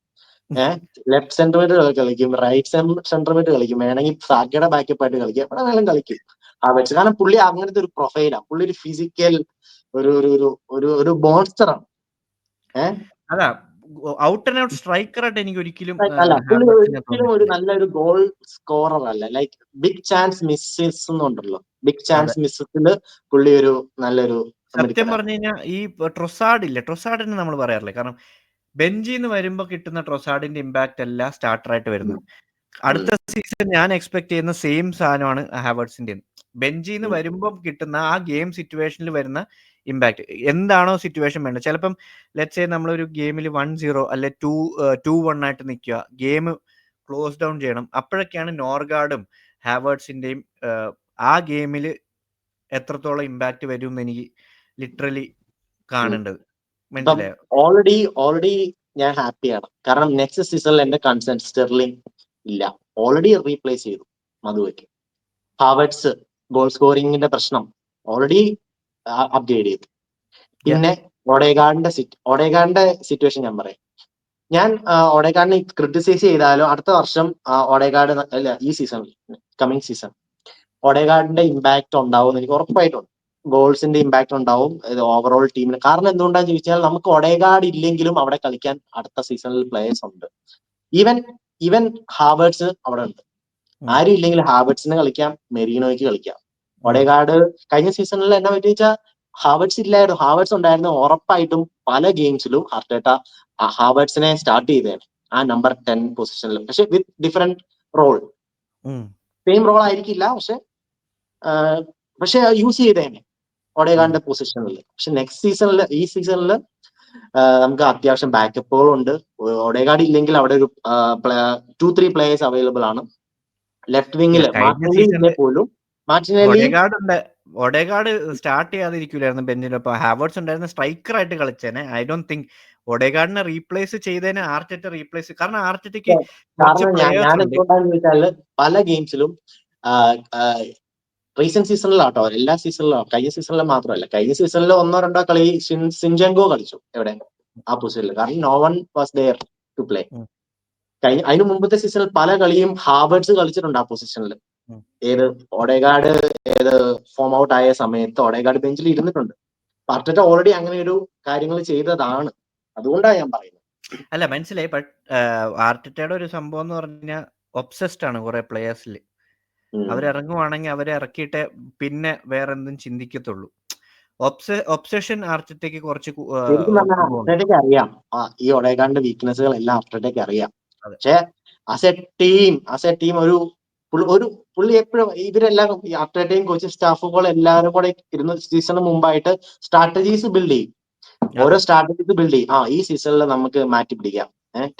ലെഫ്റ്റ് സെന്റർ മിഡ് കളിക്കും, റൈറ്റ് സെന്റർ മിഡ് കളിക്കും, വേണമെങ്കിൽ സാക്കയുടെ ബാക്കപ്പ് ആയിട്ട് കളിക്കും, എവിടെ വേണമെങ്കിലും കളിക്കും ഹാവർട്സ്. കാരണം പുള്ളി അങ്ങനത്തെ ഒരു പ്രൊഫൈലാണ്. പുള്ളി ഒരു ഫിസിക്കൽ ഒരു മോൺസ്റ്റർ ആണ്. അതാ ഔട്ട് ആൻഡ് ഔട്ട് സ്ട്രൈക്കർ ആയിട്ട് എനിക്ക് ഒരിക്കലും അല്ല, പുള്ളി ഒരിക്കലും ഒരു നല്ലൊരു ഗോൾ സ്കോറർ അല്ല. ലൈക്ക് ബിഗ് ചാൻസ് മിസ്സസ് എന്നുണ്ടല്ലോ, ബിഗ് ചാൻസ് മിസ്സസില് പുള്ളി ഒരു നല്ലൊരു സത്യം പറഞ്ഞു കഴിഞ്ഞാൽ ഈ ട്രൊസാർഡ് ഇല്ലേ, ട്രൊസാർഡിന് നമ്മൾ പറയാറില്ലേ, കാരണം ബെഞ്ചിൽ നിന്ന് വരുമ്പോൾ കിട്ടുന്ന ട്രൊസാർഡിന്റെ ഇമ്പാക്ട് അല്ല സ്റ്റാർട്ടറായിട്ട് വരുന്നത്. അടുത്ത സീസൺ ഞാൻ എക്സ്പെക്ട് ചെയ്യുന്ന സെയിം സാധനമാണ് ഹാവർട്സിന്റെ. ബെഞ്ചിൽ നിന്ന് വരുമ്പോൾ കിട്ടുന്ന ആ ഗെയിം സിറ്റുവേഷനിൽ വരുന്ന ഇമ്പാക്ട് എന്താണോ സിറ്റുവേഷൻ വേണ്ടത്. ചിലപ്പം ലെറ്റ്സ് സേ നമ്മളൊരു ഗെയിമിൽ 1-0 അല്ലെ 2-1 ആയിട്ട് നിൽക്കുക, ഗെയിം ക്ലോസ് ഡൗൺ ചെയ്യണം. അപ്പോഴൊക്കെയാണ് നോർഗാർഡും ഹാവേർട്സിന്റെയും ആ ഗെയിമിൽ എത്രത്തോളം ഇമ്പാക്ട് വരും എന്ന് എനിക്ക് ലിറ്ററലി കാണേണ്ടത്. മനസ്സിലായോ? ഓൾറെഡി ഞാൻ ഹാപ്പിയാണ്. കാരണം നെക്സ്റ്റ് സീസണിൽ എന്റെ കൺസേൺ സ്റ്റെർലിംഗ് ഇല്ല, ഓൾറെഡി റീപ്ലേസ് ചെയ്തു മധുവയ്ക്ക്. ഹാവർട്സ് ഗോൾ സ്കോറിംഗിന്റെ പ്രശ്നം ഓൾറെഡി അപ്ഗ്രേഡ് ചെയ്തു. പിന്നെ ഓഡേഗാർഡിന്റെ സിറ്റുവേഷൻ ഞാൻ പറയാം. ഞാൻ ഓഡേഗാർഡിനെ ക്രിട്ടിസൈസ് ചെയ്താലും അടുത്ത വർഷം ഓഡേഗാർഡ് അല്ല, ഈ സീസൺ കമ്മിങ് സീസൺ ഓഡേഗാർഡിന്റെ ഇമ്പാക്ട് ഉണ്ടാവും എനിക്ക് ഉറപ്പായിട്ടുണ്ട്. ഗോൾസിന്റെ ഇമ്പാക്ട് ഉണ്ടാവും ഓവറോൾ ടീമിന്. കാരണം എന്തുകൊണ്ടാന്ന് ചോദിച്ചാൽ നമുക്ക് ഒഡേഗാർഡ് ഇല്ലെങ്കിലും അവിടെ കളിക്കാൻ അടുത്ത സീസണിൽ പ്ലേയേഴ്സ് ഉണ്ട്. ഈവൻ ഹാവേർട്സ് അവിടെ ഉണ്ട്. ആരും ഇല്ലെങ്കിൽ ഹാവേർട്സിന് കളിക്കാം, മെറീനോയ്ക്ക് കളിക്കാം. ഒഡേഗാർഡ് കഴിഞ്ഞ സീസണിൽ എന്നാ പറ്റി വെച്ചാൽ ഹാവേർട്സ് ഇല്ലായിരുന്നു. ഹാവേർട്സ് ഉണ്ടായിരുന്നു ഉറപ്പായിട്ടും പല ഗെയിംസിലും അർട്ടേറ്റ ഹാവേർട്സിനെ സ്റ്റാർട്ട് ചെയ്തേനെ ആ നമ്പർ 10 പൊസിഷനിൽ. പക്ഷെ with different role, same role ആയിരിക്കില്ല, പക്ഷെ യൂസ് ചെയ്തേനെ ഒഡേഗാർഡിന്റെ പൊസിഷനിൽ. പക്ഷെ ഈ സീസണിൽ നമുക്ക് അത്യാവശ്യം ബാക്കപ്പുകളുണ്ട്. ഒഡേഗാർഡ് ഇല്ലെങ്കിൽ അവിടെ ഒരു 2-3 പ്ലേയേഴ്സ് അവൈലബിൾ ആണ്. ലെഫ്റ്റ് വിങ്ങില് മാർട്ടിനെല്ലി പോലും ഒഡേഗാർഡ് സ്റ്റാർട്ട് ചെയ്യാതിരിക്കൂലായിരുന്നു ബെഞ്ചിലൊപ്പം. ഹാവേർട്സ് ഉണ്ടായിരുന്ന സ്ട്രൈക്കർ ആയിട്ട് കളിച്ചേനെ. ഐ ഡോണ്ട് തിങ്ക് ഒഡേഗാർഡിനെ റീപ്ലേസ് ചെയ്തേനെ ആർട്ടറ്റ റീപ്ലേസ്. കാരണം ആർട്ടറ്റയ്ക്ക് ഞാൻ എന്തുകൊണ്ടാന്ന് ചോദിച്ചാല് പല ഗെയിംസിലും റീസെന്റ് സീസണിലാട്ടോ, എല്ലാ സീസണിലും, കഴിഞ്ഞ സീസണിലും മാത്രമല്ല, കഴിഞ്ഞ സീസണിൽ 1-2 കളി സിൻജെങ്കോ കളിച്ചു എവിടെ ആ പൊസിഷനിൽ. കാരണം no one was there to play. അതിന് മുമ്പത്തെ സീസണിൽ പല കളിയും ഹാവേർട്സ് കളിച്ചിട്ടുണ്ട് ആ പൊസിഷനിൽ. ഉം. ഏത് ഓഡേഗാർഡ് ഫോം ഔട്ട് ആയ സമയത്ത് ഓഡേഗാർഡ് ബെഞ്ചിൽ ഇരുന്നിട്ടുണ്ട്. അർട്ടറ്റ ഓൾറെഡി അങ്ങനെ ഒരു കാര്യങ്ങൾ ചെയ്തതാണ്. അതുകൊണ്ടാണ് ഞാൻ പറയുന്നത്. അല്ല മനസ്സിലായി. ബട്ട് ആർട്ടിറ്റയുടെ ഒരു സംഭവം എന്ന് പറഞ്ഞാൽ ഒബ്സസ്ഡ് ആണ് കുറെ പ്ലേയേഴ്സിൽ. അവരിറങ്ങുവാണെങ്കിൽ അവരെ ഇറക്കിയിട്ടേ പിന്നെ വേറെ എന്തും ചിന്തിക്കത്തുള്ളൂ. ഒബ്സഷൻ ആർട്ടിറ്റയ്ക്ക് കുറച്ച് ശരിക്കും പറഞ്ഞാൽ അർട്ടറ്റയ്ക്ക് അറിയാം ഈ ഒഡേഗാർഡിന്റെ വീക്ക്നെസ്സുകൾ എല്ലാം അർട്ടറ്റയ്ക്ക് അറിയാം. അതെ. പക്ഷെ ആസ് എ ടീം ഒരു പുള്ളി എപ്പോഴും ഇവരെല്ലാം അർട്ടറ്റയും കോച്ചിങ് സ്റ്റാഫുകൾ എല്ലാവരും കൂടെ ഇരുന്ന് സീസണിന് മുമ്പായിട്ട് സ്ട്രാറ്റജീസ് ബിൽഡ് ചെയ്യും. ഓരോ സ്ട്രാറ്റജീസ് ബിൽഡ് ചെയ്യും. ഈ സീസണിൽ നമുക്ക് മാറ്റി പിടിക്കാം,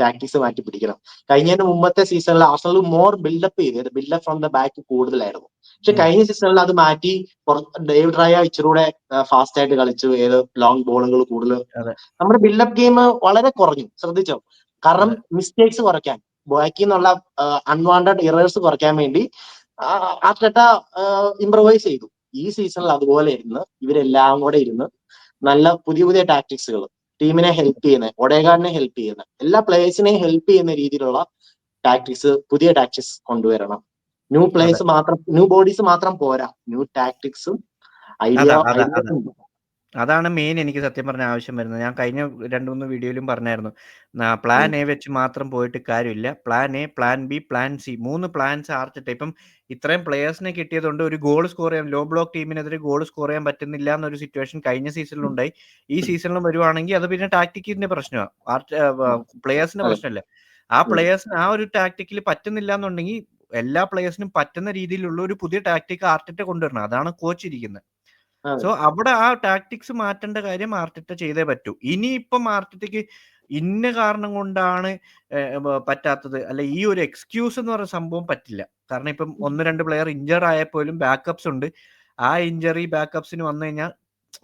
ടാക്ടിക്സ് മാറ്റി പിടിക്കണം. കഴിഞ്ഞതിന് മുമ്പത്തെ സീസണിൽ ആർസണൽ മോർ ബിൽഡപ്പ് ചെയ്ത് ബിൽഡപ്പ് ഫ്രം ദ ബാക്ക് കൂടുതലായിരുന്നു. പക്ഷെ കഴിഞ്ഞ സീസണിൽ അത് മാറ്റി ഡേവിഡ് റായ ഇച്ചിരൂടെ ഫാസ്റ്റ് ആയിട്ട് കളിച്ചു, ലോങ് ബോളുകൾ കൂടുതൽ. നമ്മുടെ ബിൽഡപ്പ് ഗെയിം വളരെ കുറഞ്ഞു, ശ്രദ്ധിച്ചോ? കാരണം മിസ്റ്റേക്സ് കുറയ്ക്കാൻ, ബാക്കിൽ നിന്നുള്ള അൺവാണ്ടഡ് ഇറേഴ്സ് കുറയ്ക്കാൻ വേണ്ടി ആർട്ടറ്റ ഇംപ്രവൈസ് ചെയ്തു. ഈ സീസണിൽ അതുപോലെ ഇരുന്ന് ഇവരെല്ലാം കൂടെ ഇരുന്ന് നല്ല പുതിയ പുതിയ ടാക്ടിക്സുകൾ, ടീമിനെ ഹെൽപ്പ് ചെയ്യുന്ന, ഒഡേഗാർഡിനെ ഹെൽപ്പ് ചെയ്യുന്ന, എല്ലാ പ്ലേയേഴ്സിനെയും ഹെൽപ്പ് ചെയ്യുന്ന രീതിയിലുള്ള പുതിയ ടാക്ടിക്സ് കൊണ്ടുവരണം. ന്യൂ ബോഡീസ് മാത്രം പോരാ, ന്യൂ ടാക്ടിക്സും ഐഡിയാസും. അതാണ് മെയിൻ എനിക്ക് സത്യം പറഞ്ഞ ആവശ്യം വരുന്നത്. ഞാൻ കഴിഞ്ഞ 2-3 വീഡിയോയിലും പറഞ്ഞായിരുന്നു, പ്ലാൻ എ വെച്ച് മാത്രം പോയിട്ട് കാര്യമില്ല. Plan A, plan B, plan C, 3 plans ആർട്ടിട്ട. ഇപ്പം ഇത്രയും പ്ലേയേഴ്സിനെ കിട്ടിയതുകൊണ്ട് ഒരു ഗോൾ സ്കോർ ചെയ്യാൻ, ലോ ബ്ലോക്ക് ടീമിനെതിരെ ഗോൾ സ്കോർ ചെയ്യാൻ പറ്റുന്നില്ല എന്നൊരു സിറ്റുവേഷൻ കഴിഞ്ഞ സീസണിലുണ്ടായി. ഈ സീസണിലും വരുവാണെങ്കിൽ അത് പിന്നെ ടാക്ടിക്കിന്റെ പ്രശ്നമാണ്, പ്ലേയേഴ്സിന്റെ പ്രശ്നമല്ല. ആ പ്ലേയേഴ്സിന് ആ ഒരു ടാക്ടിക്കിൽ പറ്റുന്നില്ല എന്നുണ്ടെങ്കിൽ എല്ലാ പ്ലേയേഴ്സിനും പറ്റുന്ന രീതിയിലുള്ള ഒരു പുതിയ ടാക്ടിക് ആർട്ടിറ്റ കൊണ്ടുവരണം. അതാണ് കോച്ച് ഇരിക്കുന്നത്. സോ അവിടെ ആ ടാക്ടിക്സ് മാറ്റേണ്ട കാര്യം ആർട്ടിറ്റ ചെയ്തേ പറ്റൂ. ഇനിയിപ്പം ആർട്ടിറ്റയ്ക്ക് ഇന്ന കാരണം കൊണ്ടാണ് പറ്റാത്തത്, അല്ലെ ഈ ഒരു എക്സ്ക്യൂസ് എന്ന് പറയുന്ന സംഭവം പറ്റില്ല. കാരണം ഇപ്പം 1-2 പ്ലെയർ ഇഞ്ചർ ആയപ്പോലും ബാക്കപ്സ് ഉണ്ട്. ആ ഇഞ്ചറി ബാക്കപ്സിന് വന്നു കഴിഞ്ഞാൽ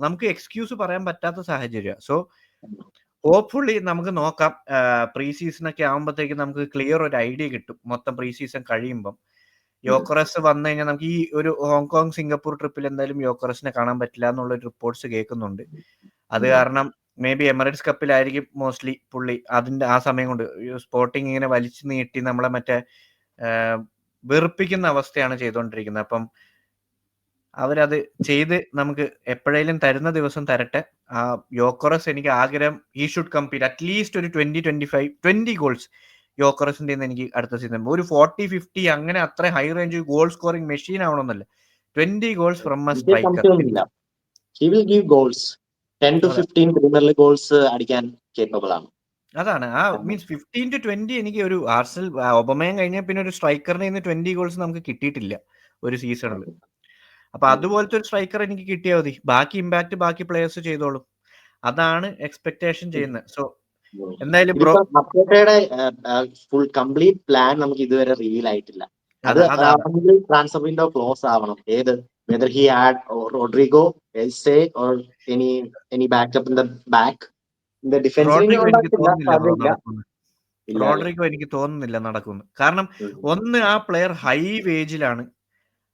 നമുക്ക് എക്സ്ക്യൂസ് പറയാൻ പറ്റാത്ത സാഹചര്യമാണ്. സോ ഹോപ്പ്ഫുള്ളി നമുക്ക് നോക്കാം, പ്രീ സീസണൊക്കെ ആകുമ്പോഴത്തേക്ക് നമുക്ക് ക്ലിയർ ഒരു ഐഡിയ കിട്ടും. മൊത്തം പ്രീ സീസൺ കഴിയുമ്പം യോക്കറസ് വന്നു കഴിഞ്ഞാൽ നമുക്ക് ഈ ഒരു ഹോങ്കോങ് സിംഗപ്പൂർ ട്രിപ്പിൽ എന്തായാലും യോക്കറസിനെ കാണാൻ പറ്റില്ല എന്നുള്ള റിപ്പോർട്ട്സ് കേൾക്കുന്നുണ്ട്. അത് കാരണം മേ ബി എമിറേറ്റ്സ് കപ്പിലായിരിക്കും മോസ്റ്റ്ലി പുള്ളി. അതിന്റെ ആ സമയം കൊണ്ട് സ്പോർട്ടിങ് ഇങ്ങനെ വലിച്ചു നീട്ടി നമ്മളെ മറ്റേ വെറുപ്പിക്കുന്ന അവസ്ഥയാണ് ചെയ്തുകൊണ്ടിരിക്കുന്നത്. അപ്പം അവരത് ചെയ്ത് നമുക്ക് എപ്പോഴേലും തരുന്ന ദിവസം തരട്ടെ. യോക്കറസ് എനിക്ക് ആഗ്രഹം ഈ ഷുഡ് കംപ്ലീറ്റ് അറ്റ്ലീസ്റ്റ് ഒരു 20 ഗോൾസ് യോക്കറസിന്റെ എനിക്ക് അടുത്ത സീസൺ ഒരു 40-50 അങ്ങനെ അത്ര high range goal scoring machine ആവണമെന്നല്ല, 20 goals from a striker. He will give goals. 10 to 15 premier league goals അടിക്കാൻ കേപ്പബിൾ ആണ്. അതാണ് മീൻസ് 15 to 20 എനിക്ക് ഒരു ആർസണൽ ഒബമയം കഴിഞ്ഞാൽ പിന്നെ ഒരു സ്ട്രൈക്കറിനെ 20 ഗോൾസ് നമുക്ക് കിട്ടിയിട്ടില്ല ഒരു സീസണിൽ. അപ്പൊ അതുപോലത്തെ ഒരു സ്ട്രൈക്കർ എനിക്ക് കിട്ടിയാൽ മതി. ബാക്കി ഇമ്പാക്ട് ബാക്കി പ്ലേയേഴ്സ് ചെയ്തോളും. അതാണ് എക്സ്പെക്ടേഷൻ ചെയ്യുന്നത്. സോ എന്തായാലും ഫുൾ കംപ്ലീറ്റ് പ്ലാൻ നമുക്ക് ഇതുവരെ റിവീൽ ആയിട്ടില്ല. അത് ട്രാൻസ്ഫർ വിൻഡോ ക്ലോസ് ആവണം. whether he add Rodrigo, Eze or any backup in the back. The defense Rodrigo എനിക്ക് തോന്നുന്നില്ല നടക്കുന്നു. കാരണം ഒന്ന്, ആ പ്ലെയർ ഹൈ വേജിലാണ്,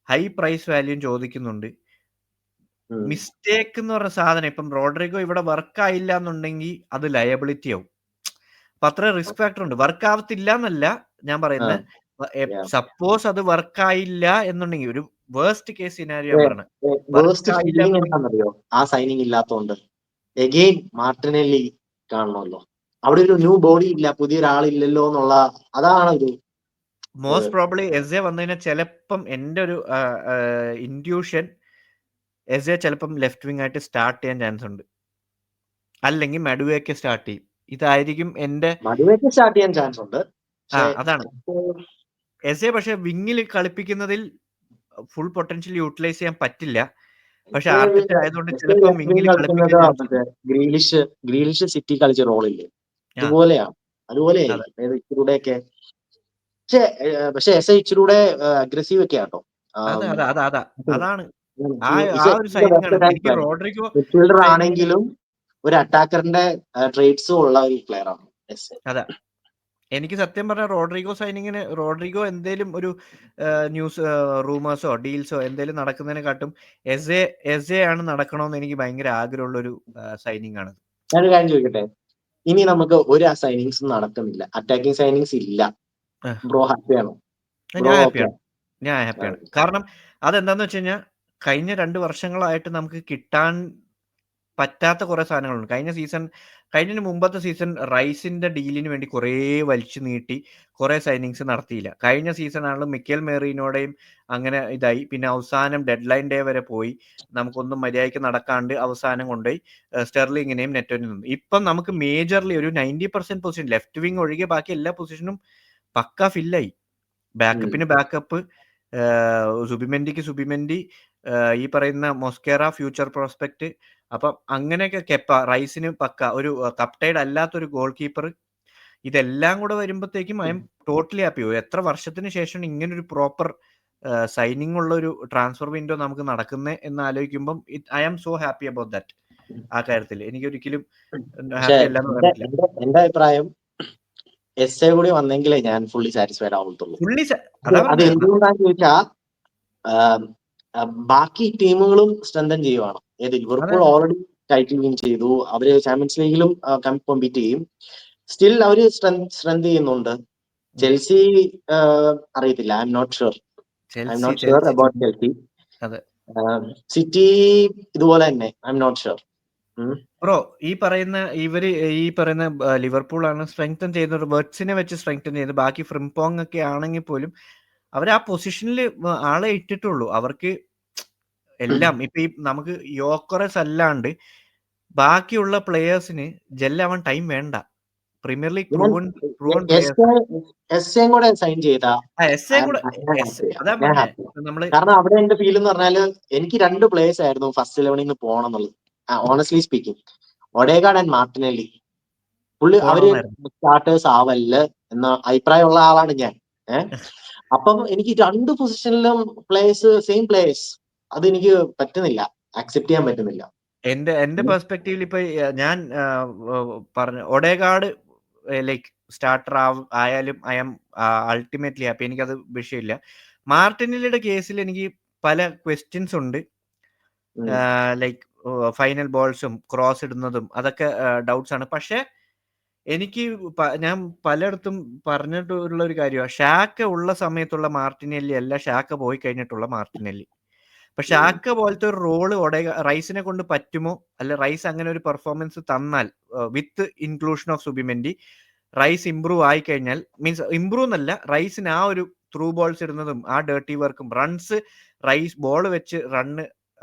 ഹൈ പ്രൈസ് വാല്യൂ ചോദിക്കുന്നുണ്ട്. മിസ്റ്റേക്ക് എന്ന് പറഞ്ഞ സാധനം ഇപ്പം റോഡ്രിഗോ ഇവിടെ വർക്ക് ആയില്ല എന്നുണ്ടെങ്കിൽ അത് ലയബിലിറ്റി ആവും. അപ്പൊ അത്ര റിസ്ക് ഫാക്ടർ ഉണ്ട്. വർക്ക് ആവത്തില്ല എന്നല്ല ഞാൻ പറയുന്നത്. സപ്പോസ് അത് വർക്ക് ആയില്ല എന്നുണ്ടെങ്കിൽ ഒരു വേഴ്സ്റ്റ് കേസ് സിനാരിയോ പറഞ്ഞത്, ആ സൈനിങ് ഇല്ലാത്തതുകൊണ്ട് എഗെയിൻ മാർട്ടിനെല്ലി കാണണമല്ലോ. അവിടെ ഒരു ന്യൂ ബോഡി ഇല്ല, പുതിയൊരാളില്ലല്ലോ എന്നുള്ള അതാണ് ഒരു മോസ്റ്റ് പ്രോബ്ലി. എസ്എ വന്നു കഴിഞ്ഞാൽ ചിലപ്പം എൻ്റെ ഒരു ഇൻഡ്യൂഷൻ എസ്എ ചിലപ്പം ലെഫ്റ്റ് വിങ് ആയിട്ട് സ്റ്റാർട്ട് ചെയ്യാൻ ചാൻസ് ഉണ്ട്, അല്ലെങ്കിൽ മഡുവേക്ക് സ്റ്റാർട്ട് ചെയ്യും. ഇതായിരിക്കും എന്റെ സ്റ്റാർട്ട് ചെയ്യാൻ ചാൻസ് ഉണ്ട്. അതാണ് എസ്എ. പക്ഷെ വിങ്ങിൽ കളിപ്പിക്കുന്നതിൽ ഫുൾ പൊട്ടൻഷ്യൽ യൂട്ടിലൈസ് ചെയ്യാൻ പറ്റില്ല. പക്ഷെ ആർട്ടിറ്റ ആയതുകൊണ്ട് ചിലപ്പം വിങ്ങിൽ കളിപ്പിക്കുന്നത് ഗ്രീലിഷ് സിറ്റി കളിച്ച റോളില്ലേ, അതുപോലെയായിരിക്കും ഇച്ചിരൂടെയൊക്കെ. പക്ഷെ എസ് ഐ ഇച്ചിരൂടെ അഗ്രസീവ് ഒക്കെ ആട്ടോ. അതാണ് മിഡ്ഫീൽഡർ ആണെങ്കിലും ഒരു അറ്റാക്കറിന്റെ ട്രേഡ്സും ഉള്ള ഒരു പ്ലെയർ ആണ്. അതാ എനിക്ക് സത്യം പറഞ്ഞ റോഡ്രിഗോ എന്തേലും ഒരു ന്യൂസ് റൂമേഴ്സോ ഡീൽസോ എന്തേലും നടക്കുന്നതിനെക്കാട്ടും എസ്എ ആണ് നടക്കണമെന്ന് എനിക്ക് ഭയങ്കര ആഗ്രഹമുള്ളൊരു സൈനിങ് ആണ്. ഞാനൊരു കാര്യം ചോദിക്കട്ടെ, ഇനി നമുക്ക് ഒരു സൈനിങ്സും നടക്കുന്നില്ല, അറ്റാക്കിംഗ് സൈനിങ്സ് ഇല്ല, ബ്രോ ഹാപ്പിയാണോ? ഞാൻ ഹാപ്പിയാണ്. കാരണം അതെന്താന്ന് വെച്ച് കഴിഞ്ഞാൽ കഴിഞ്ഞ 2 വർഷങ്ങളായിട്ട് നമുക്ക് കിട്ടാൻ പറ്റാത്ത കുറെ സാധനങ്ങളുണ്ട്. കഴിഞ്ഞതിന് മുമ്പത്തെ സീസൺ റൈസിന്റെ ഡീലിന് വേണ്ടി കുറേ വലിച്ചു നീട്ടി കുറെ സൈനിങ്സ് നടത്തിയില്ല. കഴിഞ്ഞ സീസണാണെങ്കിലും മിക്കേൽ മെറീനോടെയും അങ്ങനെ ഇതായി. പിന്നെ അവസാനം ഡെഡ്ലൈൻ ഡേ വരെ പോയി. നമുക്കൊന്നും മര്യാദയ്ക്ക് നടക്കാണ്ട് അവസാനം കൊണ്ടുപോയി സ്റ്റെർലിങ്ങിനെയും നെറ്റോനെയും നിന്നു. ഇപ്പം നമുക്ക് മേജർലി ഒരു 90% പൊസിഷൻ ലെഫ്റ്റ് വിങ് ഒഴികെ ബാക്കി എല്ലാ പൊസിഷനും പക്കാ ഫില്ലായി. ബാക്കപ്പിന് ബാക്കപ്പ്, സുബിമെൻഡിക്ക് സുബിമെൻഡി, ഈ പറയുന്ന മൊസ്കേറ ഫ്യൂച്ചർ പ്രോസ്പെക്ട്. അപ്പം അങ്ങനെയൊക്കെ കെപ്പ, റൈസിന് പക്ക ഒരു കപ്റ്റൈഡ് അല്ലാത്തൊരു ഗോൾ കീപ്പർ. ഇതെല്ലാം കൂടെ വരുമ്പോഴത്തേക്കും ഐ എം ടോട്ടലി ഹാപ്പി. എത്ര വർഷത്തിന് ശേഷം ഇങ്ങനൊരു പ്രോപ്പർ സൈനിങ് ഉള്ള ഒരു ട്രാൻസ്ഫർ വിൻഡോ നമുക്ക് നടക്കുന്നത് എന്ന് ആലോചിക്കുമ്പം I am so happy about that. ആ കാര്യത്തിൽ എനിക്ക് ഒരിക്കലും പക്ഷെ ഹാപ്പി അല്ലാന്ന് പറയാൻ പറ്റില്ല. എന്റെ അഭിപ്രായം എസ് എ കൂടി വന്നെങ്കിലേ ഞാൻ ഫുള്ളി സാറ്റിസ്ഫൈഡ് ആവത്തുള്ളൂ. പുള്ളി അതാ അത് പറഞ്ഞത്. എന്തുകൊണ്ടാന്ന് ചോദിച്ചാ ബാക്കി ടീമുകളും സ്ട്രെങ്തൻ ചെയ്യുവാണ്. ലിവർപൂൾ ഓൾറെഡി ടൈറ്റിൽ വിൻ ചെയ്തു, അവര് ചാമ്പ്യൻസ് ലീഗിലും കോമ്പീറ്റ് ചെയ്യും. സ്റ്റിൽ അവര് സ്ട്രെങ്ത് ചെയ്യുന്നുണ്ട്. ചെൽസി അറിയത്തില്ല, I M not sure about Chelsea. City ഇതുപോലെ തന്നെ I M not sure. Bro, ഈ പറയുന്ന ലിവർപൂൾ ആണ് സ്ട്രെങ്തൻ ചെയ്യുന്നത്, വെർട്സിനെ വെച്ച് സ്ട്രെങ്തൻ ചെയ്യുന്നത്. ബാക്കി ഫ്രിംപോങ് ഒക്കെ ആണെങ്കിൽ പോലും അവർ ആ പൊസിഷനിൽ ആളെ ഇട്ടിട്ടുള്ളൂ. അവർക്ക് എല്ലാം ഇപ്പൊ ഈ നമുക്ക് യോക്കറസ് അല്ലാണ്ട് ബാക്കിയുള്ള പ്ലേയേഴ്സിന് ജെല്ലാവാൻ ടൈം വേണ്ട. പ്രീമിയർ ലീഗ് പ്രൂവൺ കൂടെ സൈൻ ചെയ്ത നമ്മള്. കാരണം അവിടെ എന്റെ ഫീൽ എന്ന് പറഞ്ഞാല് എനിക്ക് 2 പ്ലേയേഴ്സ് ആയിരുന്നു ഫസ്റ്റ് 11 നിന്ന് പോകണം എന്നുള്ളത്. Honestly speaking, Odegaard and Martinelli. പുള്ളി അവര് സ്റ്റാർട്ടേഴ്സ് ആവല്ല് എന്ന അഭിപ്രായമുള്ള ആളാണ് ഞാൻ. അപ്പം എനിക്ക് 2 പൊസിഷനിലും സെയിം പ്ലേയേഴ്സ്, അത് എനിക്ക് പറ്റുന്നില്ല, അക്സെപ്റ്റ് ചെയ്യാൻ പറ്റുന്നില്ല. എന്റെ പെർസ്പെക്റ്റീവിൽ ഇപ്പൊ ഞാൻ പറഞ്ഞ ഒഡേഗാർഡ് ലൈക്ക് സ്റ്റാർട്ടർ ആയാലും ഐ ആം അൾട്ടിമേറ്റ്ലി ഹാപ്പി. എനിക്കത് വിഷയമില്ല. മാർട്ടിനെല്ലിയുടെ കേസിൽ എനിക്ക് പല ക്വസ്റ്റ്യൻസ് ഉണ്ട്. ലൈക്ക് ഫൈനൽ ബോൾസും ക്രോസ് ഇടുന്നതും അതൊക്കെ ഡൗട്ട്സ് ആണ്. പക്ഷെ എനിക്ക് ഞാൻ പലയിടത്തും പറഞ്ഞിട്ടുള്ള ഒരു കാര്യമാണ്, ഷാക്ക ഉള്ള സമയത്തുള്ള മാർട്ടിനെല്ലി അല്ല ഷാക്ക പോയി കഴിഞ്ഞിട്ടുള്ള മാർട്ടിനെല്ലി. പക്ഷെ ഷാക്ക പോലത്തെ ഒരു റോള് റൈസിനെ കൊണ്ട് പറ്റുമോ, അല്ല റൈസ് അങ്ങനെ ഒരു പെർഫോമൻസ് തന്നാൽ with inclusion of Zubimendi Rice improve ആയി കഴിഞ്ഞാൽ, മീൻസ് ഇംപ്രൂവ് എന്നല്ല, റൈസിന് ആ ഒരു ത്രൂ ബോൾസ് ഇടുന്നതും ആ ഡേർട്ടി വർക്കും റൺസ് റൈസ് ബോൾ വെച്ച്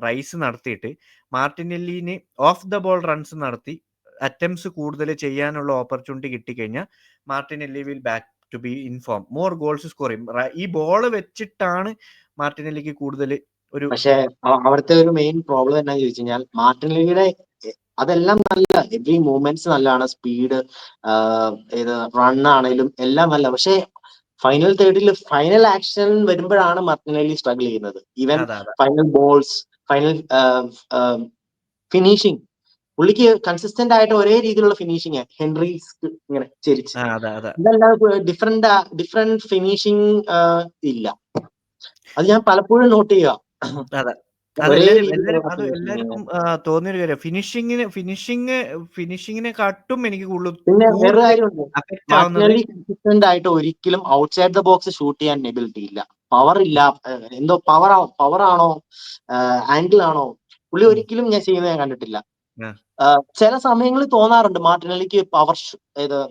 റൈസ് നടത്തിയിട്ട് മാർട്ടിനെല്ലിന് ഓഫ് ദ ബോൾ റൺസ് നടത്തി അറ്റംപ്റ്റ്സ് കൂടുതൽ ചെയ്യാനുള്ള ഓപ്പർച്യൂണിറ്റി കിട്ടിക്കഴിഞ്ഞാൽ Martinelli will back to be in form more goals score ചെയ്യും. ഈ ബോൾ വെച്ചിട്ടാണ് മാർട്ടിനെല്ലിക്ക് കൂടുതൽ ഒരു. പക്ഷെ അവിടുത്തെ ഒരു മെയിൻ പ്രോബ്ലം എന്താണെന്ന് ചോദിച്ചു കഴിഞ്ഞാൽ മാർട്ടിനെല്ലിയുടെ അതെല്ലാം നല്ല, എവറി മൂവ്മെന്റ്സ് നല്ലതാണ്, സ്പീഡ്, റൺ ആണെങ്കിലും എല്ലാം നല്ല. പക്ഷെ ഫൈനൽ തേർഡിൽ ഫൈനൽ ആക്ഷൻ വരുമ്പോഴാണ് മാർട്ടിനെല്ലി സ്ട്രഗിൾ ചെയ്യുന്നത്. Even final balls, final finishing, പുള്ളിക്ക് കൺസിസ്റ്റന്റ് ആയിട്ട് ഒരേ രീതിയിലുള്ള ഫിനിഷിങ്, ഹെൻറി ഇങ്ങനെ ചെരിച്ച്, ഇതല്ലാതെ ഡിഫറെന്റ് ഫിനിഷിങ് ഇല്ല. അത് ഞാൻ പലപ്പോഴും നോട്ട് ചെയ്യുക. എല്ലാവർക്കും തോന്നിയൊരു കാര്യം, ഫിനിഷിങ്ങിനെ കാട്ടും എനിക്ക് കൂടുതൽ. പിന്നെ വേറൊരു കാര്യമുണ്ട്, മാർട്ടിനെല്ലി കൺസിസ്റ്റന്റ് ആയിട്ട് ഒരിക്കലും ഔട്ട്സൈഡ് ദ ബോക്സ് ഷൂട്ട് ചെയ്യാൻ എബിലിറ്റി ഇല്ല, പവർ ഇല്ല. എന്തോ പവർ ആണോ ആംഗിൾ ആണോ, പുള്ളി ഒരിക്കലും ഞാൻ ചെയ്യുന്നത് ഞാൻ കണ്ടിട്ടില്ല. ചില സമയങ്ങളിൽ തോന്നാറുണ്ട് മാർട്ടിനെല്ലിക്ക്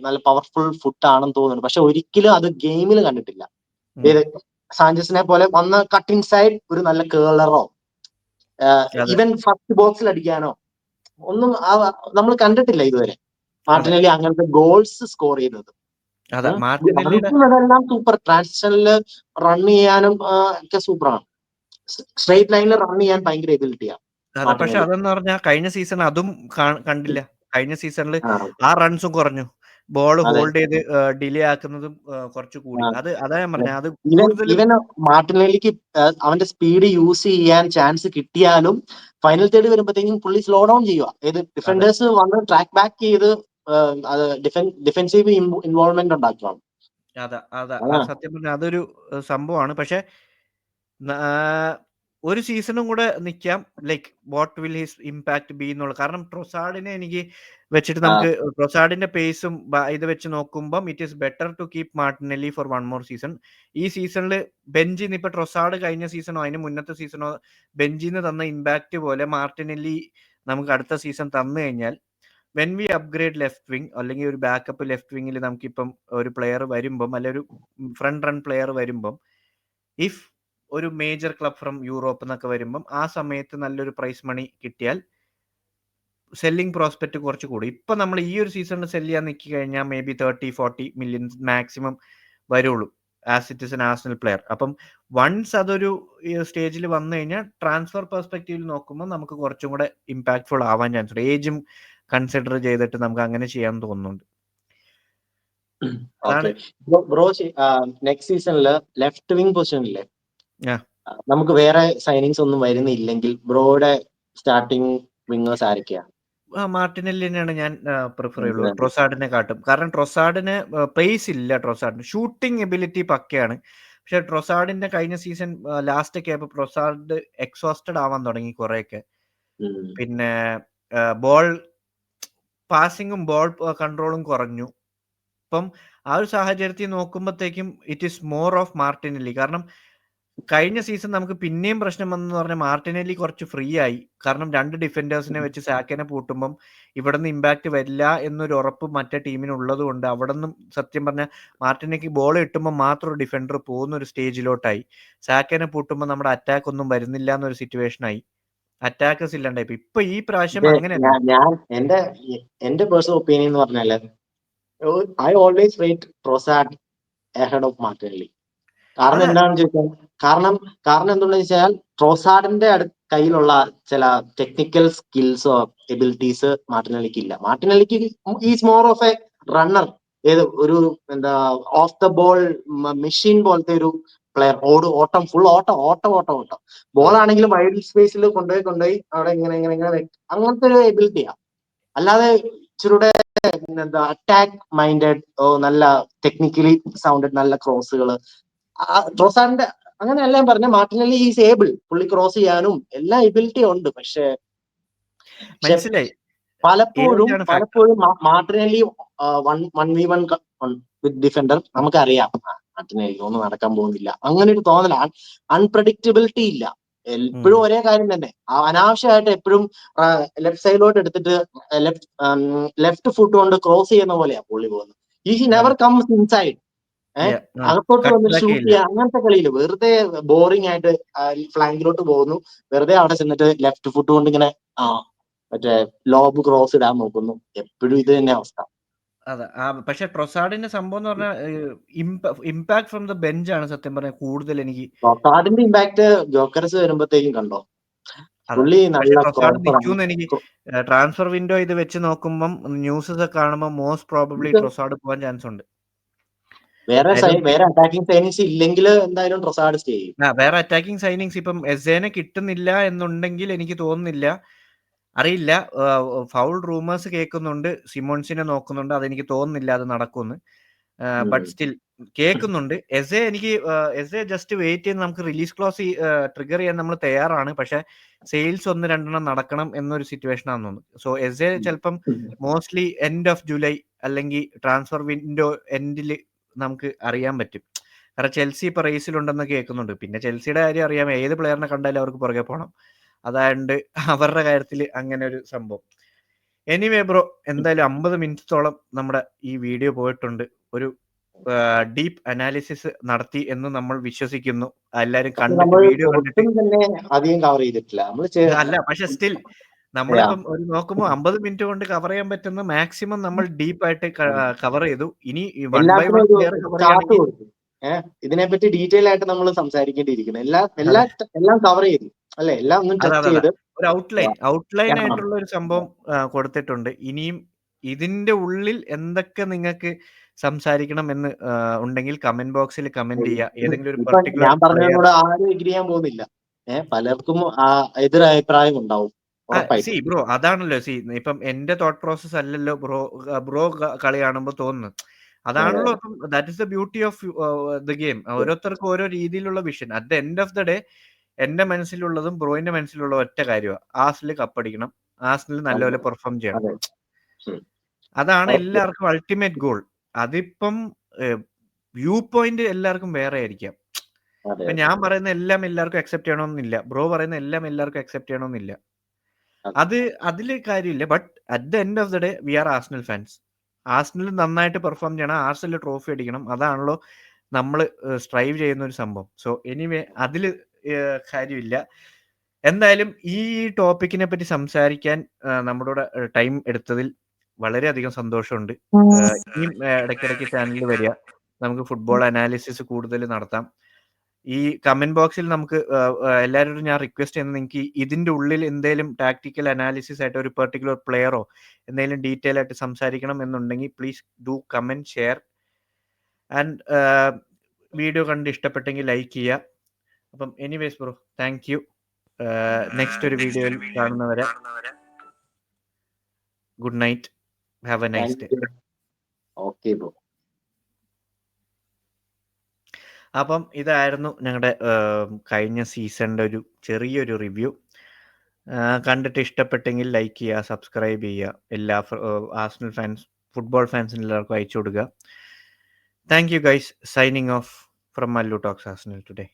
നല്ല പവർഫുൾ ഫുട്ട് ആണെന്ന് തോന്നുന്നു, പക്ഷെ ഒരിക്കലും അത് ഗെയിമിൽ കണ്ടിട്ടില്ല. സാഞ്ചസിനെ പോലെ വന്ന് കട്ട് ഇൻസൈഡ് ഒരു നല്ല കേളറോ ഈവൻ ഫസ്റ്റ് ബോക്സിൽ അടിക്കാനോ ഒന്നും നമ്മൾ കണ്ടിട്ടില്ല ഇതുവരെ മാർട്ടിനെല്ലി അങ്ങനത്തെ ഗോൾസ് സ്കോർ ചെയ്യുന്നത്. അതെല്ലാം സൂപ്പർ. ട്രാൻസിഷനില് റൺ ചെയ്യാനും ഒക്കെ സൂപ്പറാണ്. സ്ട്രേറ്റ് ലൈനിൽ റൺ ചെയ്യാൻ ഭയങ്കര എബിലിറ്റിയാണ്. പക്ഷെ അതെന്ന് പറഞ്ഞാൽ കഴിഞ്ഞ സീസൺ അതും കണ്ടില്ല. കഴിഞ്ഞ സീസണിൽ ആ റൺസും കുറഞ്ഞു, ബോൾ ഹോൾഡ് ചെയ്ത് ഡിലേ ആക്കുന്നതും കുറച്ച് കൂടി. അതാ ഞാൻ പറഞ്ഞത്. അത് ഈവൻ മാർട്ടിനെല്ലിക്ക് അവന്റെ സ്പീഡ് യൂസ് ചെയ്യാൻ ചാൻസ് കിട്ടിയാലും ഫൈനൽ തേർഡ് വരുമ്പോഴത്തേക്കും പുള്ളി സ്ലോ ഡൗൺ ചെയ്യുക. ഡിഫൻഡേഴ്സ് വന്ന് ട്രാക്ക് ബാക്ക് ചെയ്ത് അത് ഡിഫെൻസീവ് ഇൻവോൾവ്മെന്റ് ഉണ്ടാക്കുകയാണ്. സത്യം പറഞ്ഞാൽ അതൊരു സംഭവമാണ്. പക്ഷെ ഒരു സീസണും കൂടെ നിക്കാം. Like what will his impact be എന്നുള്ള. കാരണം ട്രൊസാർഡിനെ എനിക്ക് വെച്ചിട്ട് നമുക്ക് ട്രൊസാർഡിന്റെ പേസും ഇത് വെച്ച് നോക്കുമ്പം it is better to keep Martinelli for one more season. ഈ സീസണിൽ ബെഞ്ചിൽ നിന്ന് ഇപ്പൊ ട്രൊസാർഡ് കഴിഞ്ഞ സീസണോ അതിന് മുന്നത്തെ സീസണോ ബെഞ്ചിൽ നിന്ന് തന്ന ഇമ്പാക്ട് പോലെ മാർട്ടിനെല്ലി നമുക്ക് അടുത്ത സീസൺ തന്നു കഴിഞ്ഞാൽ when we upgrade left wing അല്ലെങ്കിൽ ഒരു ബാക്കപ്പ് ലെഫ്റ്റ് വിങ്ങിൽ നമുക്കിപ്പം ഒരു പ്ലെയർ വരുമ്പം അല്ലെ ഒരു ഫ്രണ്ട് റൺ പ്ലെയർ വരുമ്പം ഇഫ് ഒരു മേജർ ക്ലബ് ഫ്രം യൂറോപ്പ് എന്നൊക്കെ വരുമ്പം ആ സമയത്ത് നല്ലൊരു പ്രൈസ് മണി കിട്ടിയാൽ സെല്ലിംഗ് പ്രോസ്പെക്ട് കുറച്ച് കൂടി. ഇപ്പൊ നമ്മൾ ഈ ഒരു സീസണിൽ സെല് ചെയ്യാൻ നിൽക്കി കഴിഞ്ഞാൽ മേ ബി 30-40 മില്യൺ മാക്സിമം വരുള്ളൂ as it is an Arsenal player. അപ്പം വൺസ് അതൊരു സ്റ്റേജിൽ വന്നു കഴിഞ്ഞാൽ ട്രാൻസ്ഫർ പെർസ്പെക്റ്റീവിൽ നോക്കുമ്പോൾ നമുക്ക് കുറച്ചും കൂടെ ഇമ്പാക്ട്ഫുൾ ആവാൻ ചാൻസ് ഉണ്ട്. ഏജും കൺസിഡർ ചെയ്തിട്ട് നമുക്ക് അങ്ങനെ ചെയ്യാൻ തോന്നുന്നുണ്ട്. ബ്രോ നെക്സ്റ്റ് സീസണില് ലെഫ്റ്റ് വിങ് പൊസിഷനില്ലേ ആ. നമുക്ക് വേറെ സൈനിങ്സ് ഒന്നും വരുന്നില്ലെങ്കിൽ ബ്രോയുടെ സ്റ്റാർട്ടിങ് വിങ്ങേഴ്സ് ആരൊക്കെയാ? മാർട്ടിനെല്ലി തന്നെയാണ് ഞാൻ പ്രിഫർ ചെയ്യുള്ളൂ ട്രൊസാർഡിനെ കാട്ടും. കാരണം ട്രൊസാർഡിന് പേസ് ഇല്ല. ട്രൊസാർഡിന് ഷൂട്ടിംഗ് എബിലിറ്റി പക്കയാണ്. പക്ഷെ ട്രൊസാർഡിന്റെ കഴിഞ്ഞ സീസൺ ലാസ്റ്റ് ഒക്കെ ആയപ്പോൾ ട്രൊസാർഡ് എക്സോസ്റ്റഡ് ആവാൻ തുടങ്ങി കുറെയൊക്കെ. പിന്നെ ബോൾ പാസിങ്ങും ബോൾ കൺട്രോളും കുറഞ്ഞു. അപ്പം ആ ഒരു സാഹചര്യത്തിൽ നോക്കുമ്പോഴത്തേക്കും it is more of Martinelli. കാരണം കഴിഞ്ഞ സീസൺ നമുക്ക് പിന്നെയും പ്രശ്നം വന്നെന്ന് പറഞ്ഞാൽ മാർട്ടിനെല്ലി കുറച്ച് ഫ്രീ ആയി. കാരണം 2 ഡിഫൻഡേഴ്സിനെ വെച്ച് സാക്കിനെ പൂട്ടുമ്പം ഇവിടെ നിന്ന് ഇമ്പാക്ട് വരില്ല എന്നൊരു ഉറപ്പ് മറ്റേ ടീമിനുള്ളത് കൊണ്ട് അവിടെ നിന്നും സത്യം പറഞ്ഞാൽ മാർട്ടിനെക്ക് ബോൾ കിട്ടുമ്പോൾ മാത്രം ഒരു ഡിഫൻഡർ പോകുന്ന ഒരു സ്റ്റേജിലോട്ടായി. സാക്കിനെ പൂട്ടുമ്പോൾ നമ്മുടെ അറ്റാക്ക് ഒന്നും വരുന്നില്ല എന്നൊരു സിറ്റുവേഷൻ ആയി. അറ്റാക്കേഴ്സ് ഇല്ലാണ്ടായി. ഇപ്പൊ ഈ പ്രാവശ്യം അങ്ങനെയല്ല. ഞാൻ എന്റെ പേഴ്സണൽ ഒപ്പീനിയൻ എന്ന് പറഞ്ഞാല് I always rate Trossard ahead of Martinelli. കാരണം എന്താണെന്ന് ചോദിച്ചാൽ കാരണം എന്താണെന്ന് വെച്ചാൽ ട്രൊസാർഡിന്റെ കയ്യിലുള്ള ചില ടെക്നിക്കൽ സ്കിൽസോ എബിലിറ്റീസ് മാർട്ടിനെല്ലിക്ക് ഇല്ല. മാർട്ടിനെല്ലിക്ക് is more of a runner. ഒരു എന്താ ഓഫ് ദ ബോൾ മെഷീൻ പോലത്തെ ഒരു പ്ലെയർ. ഓട്ടം ഫുൾ ഓട്ടം. ബോൾ ആണെങ്കിൽ വൈഡ് സ്പേസിൽ കൊണ്ടുപോയി അവിടെ ഇങ്ങനെ അങ്ങനത്തെ ഒരു എബിലിറ്റിയാ. അല്ലാതെ ഇച്ചിരൂടെ എന്താ അറ്റാക്ക് മൈൻഡഡ്, നല്ല ടെക്നിക്കലി സൗണ്ടഡ്, നല്ല ക്രോസുകൾ. ട്രൊസാർഡിന്റെ അങ്ങനെയല്ല ഞാൻ പറഞ്ഞ. Martinelli is able. പുള്ളി ക്രോസ് ചെയ്യാനും എല്ലാ എബിലിറ്റി ഉണ്ട്. പക്ഷെ പലപ്പോഴും മാർട്ടിനെല്ലി 1v1 വിത്ത് ഡിഫൻഡർ നമുക്കറിയാം മാർട്ടിനെല്ലി ഒന്നും നടക്കാൻ പോകുന്നില്ല. അങ്ങനെ ഒരു തോന്നല. അൺപ്രഡിക്റ്റബിലിറ്റി ഇല്ല. എപ്പോഴും ഒരേ കാര്യം തന്നെ. അനാവശ്യമായിട്ട് എപ്പോഴും ലെഫ്റ്റ് സൈഡിലോട്ട് എടുത്തിട്ട് ലെഫ്റ്റ് ഫുട്ട് കൊണ്ട് ക്രോസ് ചെയ്യുന്ന പോലെയാ പുള്ളി പോകുന്നത്. ഈ നെവർ കംസ് ഇൻസൈഡ്. അകത്തോട്ട് വന്നിട്ട് ഷൂട്ട് ചെയ്യുക അങ്ങനത്തെ കളിയില് വെറുതെ ബോറിംഗ് ആയിട്ട് ഫ്ലാങ്കിലോട്ട് പോകുന്നു. വെറുതെ അവിടെ ചെന്നിട്ട് ലെഫ്റ്റ് ഫുട്ട് കൊണ്ട് ഇങ്ങനെ മറ്റേ ലോബ് ക്രോസ് ഇടാൻ നോക്കുന്നു. എപ്പോഴും ഇത് തന്നെ അവസ്ഥ. അതെ. പക്ഷെ ട്രൊസാർഡിന്റെ സംഭവം എന്ന് പറഞ്ഞാൽ ഇമ്പാക്ട് ഫ്രം ദ ബെഞ്ച് ആണ് സത്യം പറഞ്ഞാൽ കൂടുതൽ. എനിക്ക് ട്രൊസാർഡിന്റെ ഇമ്പാക്ട് ജോക്കർസ് വരുമ്പോഴത്തേക്കും കണ്ടോ. പുള്ളി നല്ല എനിക്ക് ട്രാൻസ്ഫർ വിൻഡോ ഇത് വെച്ച് നോക്കുമ്പോൾ ന്യൂസ് ഒക്കെ കാണുമ്പോൾ മോസ്റ്റ് പ്രോബബ്ലി ട്രൊസാർഡ് പോകാൻ ചാൻസ് ഉണ്ട്. വേറെ അറ്റാക്കിംഗ് സൈനിങ്സ് ഇല്ലെങ്കിൽ എന്തായാലും ട്രൊസാർഡ് സ്റ്റേ ചെയ്യും. വേറെ അറ്റാക്കിംഗ് സൈനിങ്സ് ഇപ്പം എസേനെ കിട്ടുന്നില്ല എന്നുണ്ടെങ്കിൽ എനിക്ക് തോന്നുന്നില്ല. അറിയില്ല. ഫൗൾ റൂമേഴ്സ് കേൾക്കുന്നുണ്ട്. സിമോൺസിനെ നോക്കുന്നുണ്ട്. അതെനിക്ക് തോന്നുന്നില്ല അത് നടക്കുമെന്ന്. ബട്ട് സ്റ്റിൽ കേൾക്കുന്നുണ്ട്. എസെ ജസ്റ്റ് വെയിറ്റ് ചെയ്ത് നമുക്ക് റിലീസ് ക്ലോസ് ട്രിഗർ ചെയ്യാൻ നമ്മൾ തയ്യാറാണ്. പക്ഷെ സെയിൽസ് 1-2 നടക്കണം എന്നൊരു സിറ്റുവേഷൻ ആണെന്ന് തോന്നുന്നു. സോ എസെ ചിലപ്പം മോസ്റ്റ്ലി എൻഡ് ഓഫ് ജൂലൈ അല്ലെങ്കിൽ ട്രാൻസ്ഫർ വിൻഡോ എൻഡിൽ നമുക്ക് അറിയാൻ പറ്റും. കാരണം ചെൽസി ഇപ്പൊ റേസിലുണ്ടെന്ന് കേൾക്കുന്നുണ്ട്. പിന്നെ ചെൽസിയുടെ കാര്യം അറിയാം. ഏത് പ്ലെയറിനെ കണ്ടാലും അവർക്ക് പുറകെ പോകണം. അതായത് അവരുടെ കാര്യത്തിൽ അങ്ങനെ ഒരു സംഭവം. എനിവേ ബ്രോ, എന്തായാലും 50 മിനിറ്റോളം നമ്മുടെ ഈ വീഡിയോ പോയിട്ടുണ്ട്. ഒരു ഡീപ്പ് അനാലിസിസ് നടത്തി എന്ന് നമ്മൾ വിശ്വസിക്കുന്നു. എല്ലാരും കണ്ടിട്ട് വീഡിയോ കണ്ടിട്ട് അധികം കവർ ചെയ്തിട്ടില്ല അല്ല. പക്ഷെ സ്റ്റിൽ നമ്മളിപ്പം ഒരു നോക്കുമ്പോൾ 50 മിനിറ്റ് കൊണ്ട് കവർ ചെയ്യാൻ പറ്റുന്ന മാക്സിമം നമ്മൾ ഡീപ്പായിട്ട് കവർ ചെയ്തു. ഇനി ഇതിനെപ്പറ്റി ഡീറ്റെയിൽ ആയിട്ട് നമ്മൾ സംസാരിക്കേണ്ടിയിരിക്കുന്നു. എല്ലാം കവർ ചെയ്തു അല്ലെ. എല്ലാം ഒന്നും ടച്ച് ചെയ്ത് ഒരു ഔട്ട്ലൈൻ ആയിട്ടുള്ള ഒരു സംഭവം കൊടുത്തിട്ടുണ്ട്. ഇനിയും ഇതിന്റെ ഉള്ളിൽ എന്തൊക്കെ നിങ്ങൾക്ക് സംസാരിക്കണം എന്ന് ഉണ്ടെങ്കിൽ കമന്റ് ബോക്സിൽ കമന്റ് ചെയ്യുക. ഏതെങ്കിലും ഒരു പർട്ടിക്കുലർ ഞാൻ പറഞ്ഞതിനോട് ആരും എഗ്രി ചെയ്യാൻ പോകുന്നില്ല. പലർക്കും എതിരഭിപ്രായം ഉണ്ടാവും. ബ്രോ അതാണല്ലോ ഇപ്പം എന്റെ തോട്ട് പ്രോസസ് അല്ലല്ലോ ബ്രോ കളി കാണുമ്പോൾ തോന്നുന്നു. അതാണല്ലോ that is the beauty of the game. ഓരോരുത്തർക്കും ഓരോ രീതിയിലുള്ള vision. At the end of the day എന്റെ മനസ്സിലുള്ളതും ബ്രോയിന്റെ മനസ്സിലുള്ള ഒറ്റ കാര്യമാണ്, ആർസണൽ കപ്പടിക്കണം, ആർസണൽ നല്ലപോലെ പെർഫോം ചെയ്യണം. അതെ ഉം. അതാണ് Okay. എല്ലാവർക്കും അൾട്ടിമേറ്റ് ഗോൾ. അതിപ്പം വ്യൂ പോയിന്റ് എല്ലാവർക്കും വേറെ ആയിരിക്കാം. അതെ ഇപ്പൊ ഞാൻ പറയുന്ന എല്ലാം എല്ലാവർക്കും അക്സെപ്റ്റ് ചെയ്യണമെന്നില്ല, ബ്രോ പറയുന്ന എല്ലാം എല്ലാവർക്കും അക്സെപ്റ്റ് ചെയ്യണമെന്നില്ല. അതെ. അതില് കാര്യമില്ല. But at the end of the day we are Arsenal fans. Arsenal നന്നായിട്ട് പെർഫോം ചെയ്യണം, ആർസണൽ ട്രോഫി അടിക്കണം, അതാണല്ലോ നമ്മൾ സ്ട്രൈവ് ചെയ്യുന്ന ഒരു സംഭവം. സോ എനിവേ അതില് കാര്യമില്ല. എന്തായാലും ഈ ടോപ്പിക്കിനെ പറ്റി സംസാരിക്കാൻ നമ്മുടെ ടൈം എടുത്തതിൽ വളരെയധികം സന്തോഷമുണ്ട്. ഇനിയും ഇടയ്ക്കിടയ്ക്ക് ചാനലിൽ വരിക, നമുക്ക് ഫുട്ബോൾ അനാലിസിസ് കൂടുതൽ നടത്താം. ഈ കമന്റ് ബോക്സിൽ നമുക്ക് എല്ലാവരോടും ഞാൻ റിക്വസ്റ്റ് ചെയ്യുന്നത്, നിങ്ങൾക്ക് ഇതിന്റെ ഉള്ളിൽ എന്തെങ്കിലും ടാക്ടിക്കൽ അനാലിസിസ് ആയിട്ട് ഒരു പെർട്ടിക്കുലർ പ്ലെയറോ എന്തെങ്കിലും ഡീറ്റെയിൽ ആയിട്ട് സംസാരിക്കണം എന്നുണ്ടെങ്കിൽ please do comment, share and video കണ്ട് ഇഷ്ടപ്പെട്ടെങ്കിൽ ലൈക്ക് ചെയ്യുക. അപ്പം anyways bro, thank you. Next ഒരു വീഡിയോയിൽ കാണുന്നവരെ good night, have A nice day. Okay bro. അപ്പം ഇതായിരുന്നു ഞങ്ങളുടെ കഴിഞ്ഞ സീസണിൻ്റെ ഒരു ചെറിയൊരു റിവ്യൂ. കണ്ടിട്ട് ഇഷ്ടപ്പെട്ടെങ്കിൽ ലൈക്ക് ചെയ്യുക, സബ്സ്ക്രൈബ് ചെയ്യുക, എല്ലാ ആർസണൽ ഫാൻസ്, ഫുട്ബോൾ ഫാൻസിന് എല്ലാവർക്കും അയച്ചു കൊടുക്കുക. Thank you guys. Signing off from Mallu talks Arsenal today.